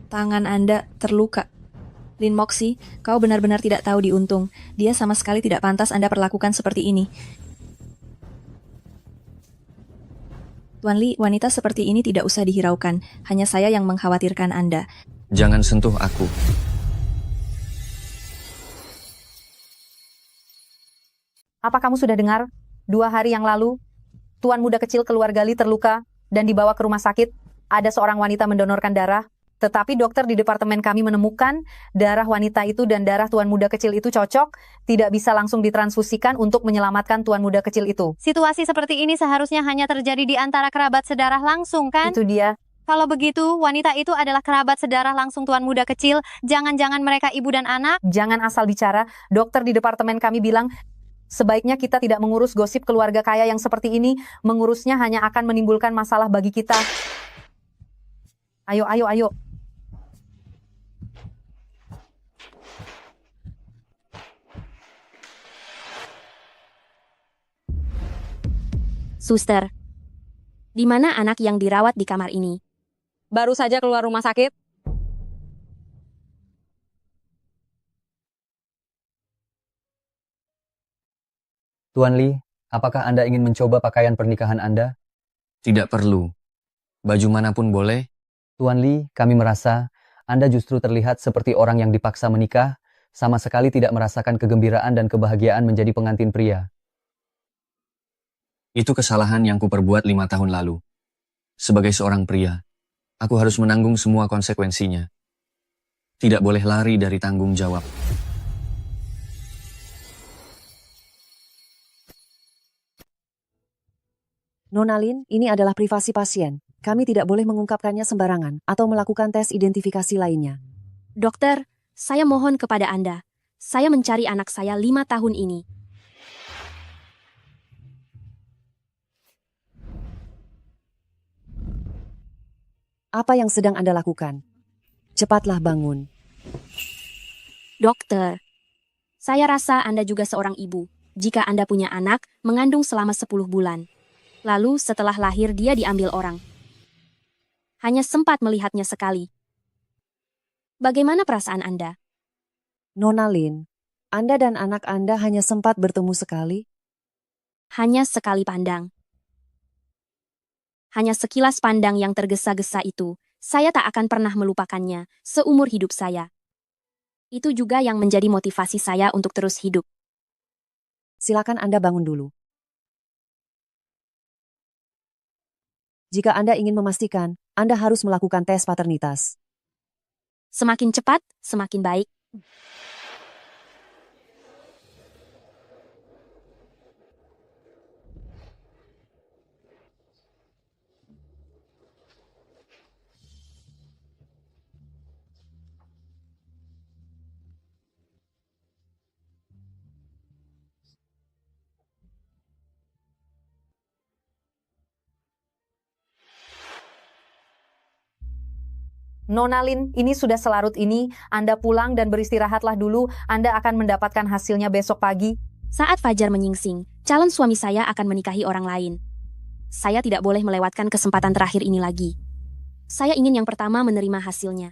tangan Anda terluka. Lin Moxi, kau benar-benar tidak tahu diuntung. Dia sama sekali tidak pantas Anda perlakukan seperti ini. Tuan Li, wanita seperti ini tidak usah dihiraukan. Hanya saya yang mengkhawatirkan Anda. Jangan sentuh aku. Apa kamu sudah dengar? 2 hari yang lalu, tuan muda kecil keluarga Li terluka dan dibawa ke rumah sakit. Ada seorang wanita mendonorkan darah. Tetapi dokter di departemen kami menemukan darah wanita itu dan darah tuan muda kecil itu cocok, tidak bisa langsung ditransfusikan untuk menyelamatkan tuan muda kecil itu. Situasi seperti ini seharusnya hanya terjadi di antara kerabat sedarah langsung, kan? Itu dia. Kalau begitu, wanita itu adalah kerabat sedarah langsung tuan muda kecil. Jangan-jangan mereka ibu dan anak? Jangan asal bicara. Dokter di departemen kami bilang, sebaiknya kita tidak mengurus gosip keluarga kaya yang seperti ini. Mengurusnya hanya akan menimbulkan masalah bagi kita. Ayo, ayo, ayo. Suster, di mana anak yang dirawat di kamar ini? Baru saja keluar rumah sakit. Tuan Li, apakah Anda ingin mencoba pakaian pernikahan Anda? Tidak perlu. Baju manapun boleh. Tuan Li, kami merasa Anda justru terlihat seperti orang yang dipaksa menikah, sama sekali tidak merasakan kegembiraan dan kebahagiaan menjadi pengantin pria. Itu kesalahan yang kuperbuat 5 tahun lalu. Sebagai seorang pria, aku harus menanggung semua konsekuensinya. Tidak boleh lari dari tanggung jawab. Nona Lin, ini adalah privasi pasien. Kami tidak boleh mengungkapkannya sembarangan atau melakukan tes identifikasi lainnya. Dokter, saya mohon kepada Anda. Saya mencari anak saya 5 tahun ini. Apa yang sedang Anda lakukan? Cepatlah bangun. Dokter, saya rasa Anda juga seorang ibu. Jika Anda punya anak, mengandung selama 10 bulan. Lalu setelah lahir dia diambil orang. Hanya sempat melihatnya sekali. Bagaimana perasaan Anda? Nona Lin, Anda dan anak Anda hanya sempat bertemu sekali? Hanya sekali pandang. Hanya sekilas pandang yang tergesa-gesa itu, saya tak akan pernah melupakannya seumur hidup saya. Itu juga yang menjadi motivasi saya untuk terus hidup. Silakan Anda bangun dulu. Jika Anda ingin memastikan, Anda harus melakukan tes paternitas. Semakin cepat, semakin baik. Nona Lin, ini sudah selarut ini. Anda pulang dan beristirahatlah dulu. Anda akan mendapatkan hasilnya besok pagi. Saat fajar menyingsing, calon suami saya akan menikahi orang lain. Saya tidak boleh melewatkan kesempatan terakhir ini lagi. Saya ingin yang pertama menerima hasilnya.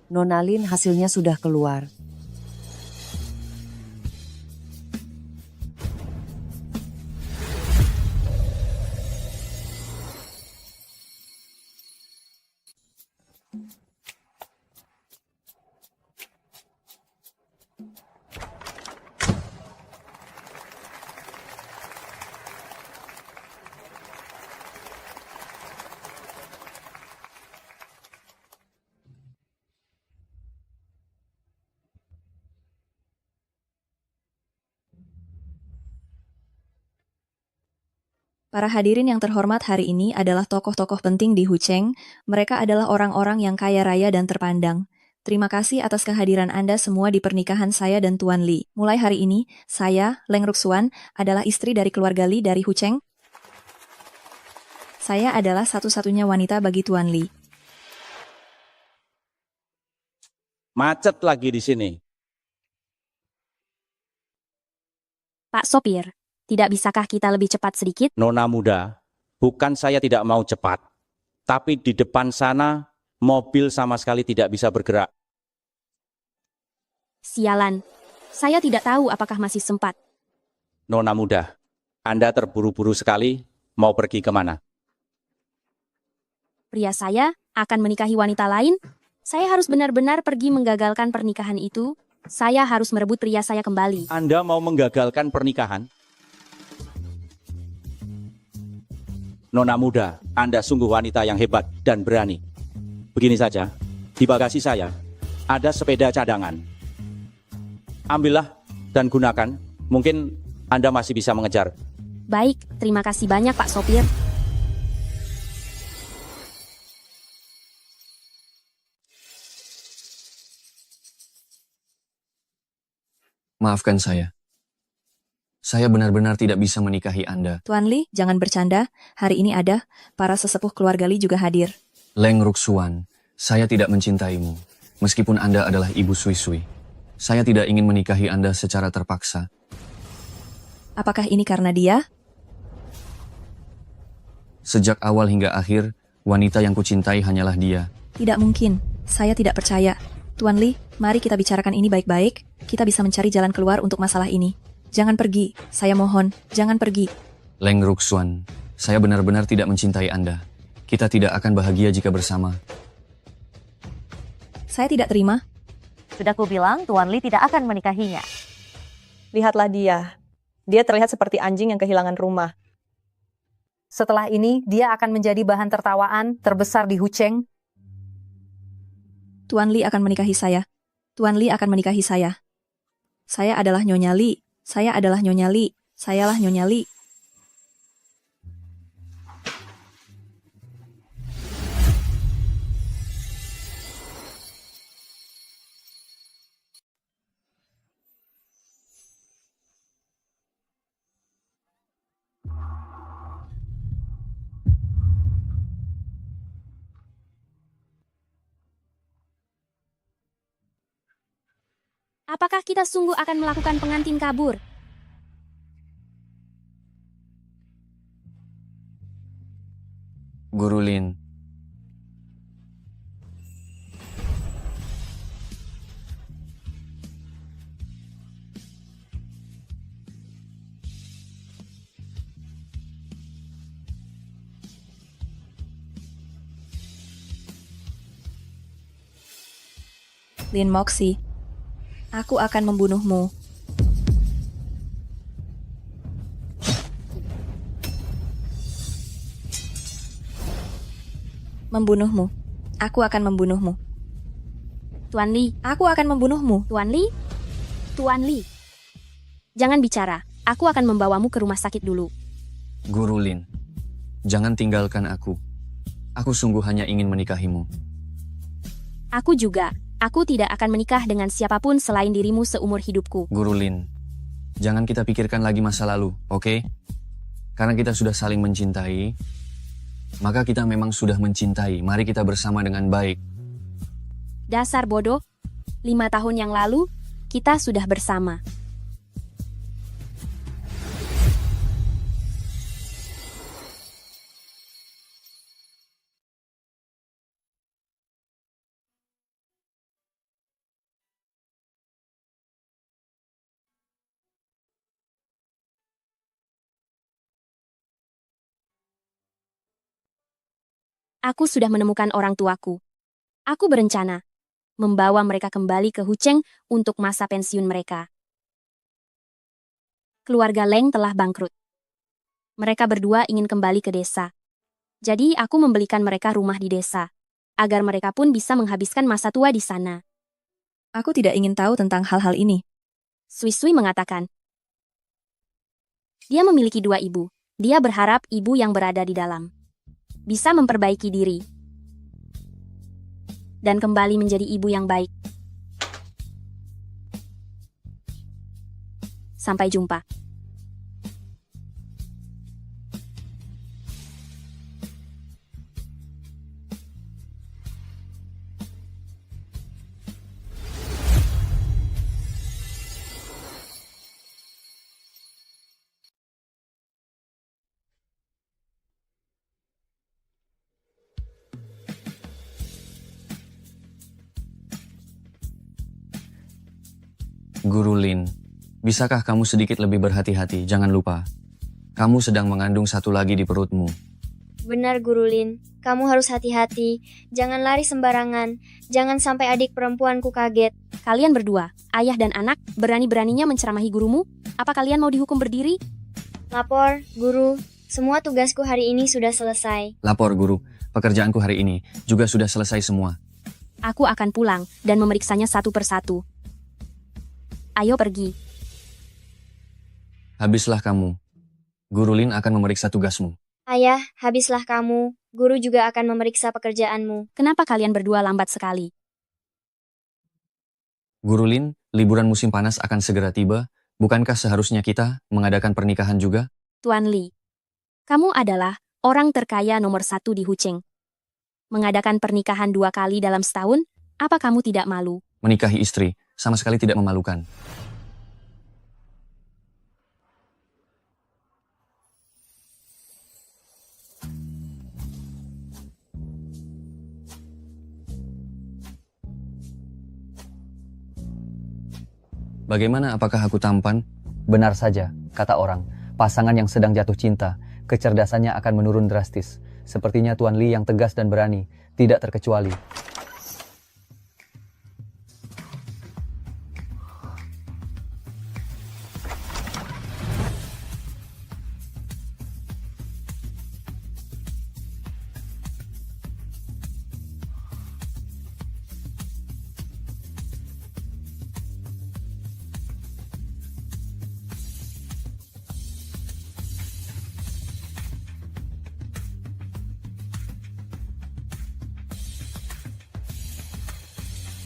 Nona Lin, hasilnya sudah keluar. Para hadirin yang terhormat hari ini adalah tokoh-tokoh penting di Hucheng. Mereka adalah orang-orang yang kaya raya dan terpandang. Terima kasih atas kehadiran Anda semua di pernikahan saya dan Tuan Li. Mulai hari ini, saya, Leng Ruxuan, adalah istri dari keluarga Li dari Hucheng. Saya adalah satu-satunya wanita bagi Tuan Li. Macet lagi di sini. Pak Sopir, tidak bisakah kita lebih cepat sedikit? Nona muda, bukan saya tidak mau cepat. Tapi di depan sana, mobil sama sekali tidak bisa bergerak. Sialan, saya tidak tahu apakah masih sempat. Nona muda, Anda terburu-buru sekali, mau pergi kemana? Pria saya akan menikahi wanita lain. Saya harus benar-benar pergi menggagalkan pernikahan itu. Saya harus merebut pria saya kembali. Anda mau menggagalkan pernikahan? Nona muda, Anda sungguh wanita yang hebat dan berani. Begini saja, di bagasi saya ada sepeda cadangan. Ambillah dan gunakan, mungkin Anda masih bisa mengejar. Baik, terima kasih banyak Pak Sopir. Maafkan saya. Saya benar-benar tidak bisa menikahi Anda. Tuan Li, jangan bercanda. Hari ini ada, para sesepuh keluarga Li juga hadir. Leng Ruxuan, saya tidak mencintaimu. Meskipun Anda adalah ibu Sui-Sui. Saya tidak ingin menikahi Anda secara terpaksa. Apakah ini karena dia? Sejak awal hingga akhir, wanita yang kucintai hanyalah dia. Tidak mungkin. Saya tidak percaya. Tuan Li, mari kita bicarakan ini baik-baik. Kita bisa mencari jalan keluar untuk masalah ini. Jangan pergi. Saya mohon, jangan pergi. Leng Ruxuan, saya benar-benar tidak mencintai Anda. Kita tidak akan bahagia jika bersama. Saya tidak terima. Sudah kubilang Tuan Li tidak akan menikahinya. Lihatlah dia. Dia terlihat seperti anjing yang kehilangan rumah. Setelah ini, dia akan menjadi bahan tertawaan terbesar di Hucheng. Tuan Li akan menikahi saya. Tuan Li akan menikahi saya. Saya adalah Nyonya Li. Saya adalah Nyonya Li. Sayalah Nyonya Li. Apakah kita sungguh akan melakukan pengantin kabur? Guru Lin. Lin Moxi. Aku akan membunuhmu. Membunuhmu. Aku akan membunuhmu. Tuan Li. Aku akan membunuhmu. Tuan Li. Tuan Li. Jangan bicara. Aku akan membawamu ke rumah sakit dulu. Guru Lin, jangan tinggalkan aku. Aku sungguh hanya ingin menikahimu. Aku juga. Aku tidak akan menikah dengan siapapun selain dirimu seumur hidupku. Guru Lin, jangan kita pikirkan lagi masa lalu, oke? Karena kita sudah saling mencintai, maka kita memang sudah mencintai. Mari kita bersama dengan baik. Dasar bodoh. 5 tahun yang lalu, kita sudah bersama. Aku sudah menemukan orang tuaku. Aku berencana membawa mereka kembali ke Hucheng untuk masa pensiun mereka. Keluarga Leng telah bangkrut. Mereka berdua ingin kembali ke desa. Jadi aku membelikan mereka rumah di desa, agar mereka pun bisa menghabiskan masa tua di sana. Aku tidak ingin tahu tentang hal-hal ini. Sui-Sui mengatakan. Dia memiliki 2 ibu, Dia berharap ibu yang berada di dalam bisa memperbaiki diri dan kembali menjadi ibu yang baik. Sampai jumpa. Guru Lin, bisakah kamu sedikit lebih berhati-hati? Jangan lupa, kamu sedang mengandung satu lagi di perutmu. Benar Guru Lin, kamu harus hati-hati. Jangan lari sembarangan. Jangan sampai adik perempuanku kaget. Kalian berdua, ayah dan anak, berani-beraninya menceramahi gurumu? Apa kalian mau dihukum berdiri? Lapor, Guru. Semua tugasku hari ini sudah selesai. Lapor guru, pekerjaanku hari ini juga sudah selesai semua. Aku akan pulang dan memeriksanya satu persatu. Ayo pergi. Habislah kamu. Guru Lin akan memeriksa tugasmu. Ayah, habislah kamu. Guru juga akan memeriksa pekerjaanmu. Kenapa kalian berdua lambat sekali? Guru Lin, liburan musim panas akan segera tiba. Bukankah seharusnya kita mengadakan pernikahan juga? Tuan Li, kamu adalah orang terkaya nomor 1 di Hucheng. Mengadakan pernikahan 2 kali dalam setahun? Apa kamu tidak malu? Menikahi istri sama sekali tidak memalukan. Bagaimana, apakah aku tampan? Benar saja, kata orang. Pasangan yang sedang jatuh cinta, kecerdasannya akan menurun drastis. Sepertinya Tuan Li yang tegas dan berani, tidak terkecuali.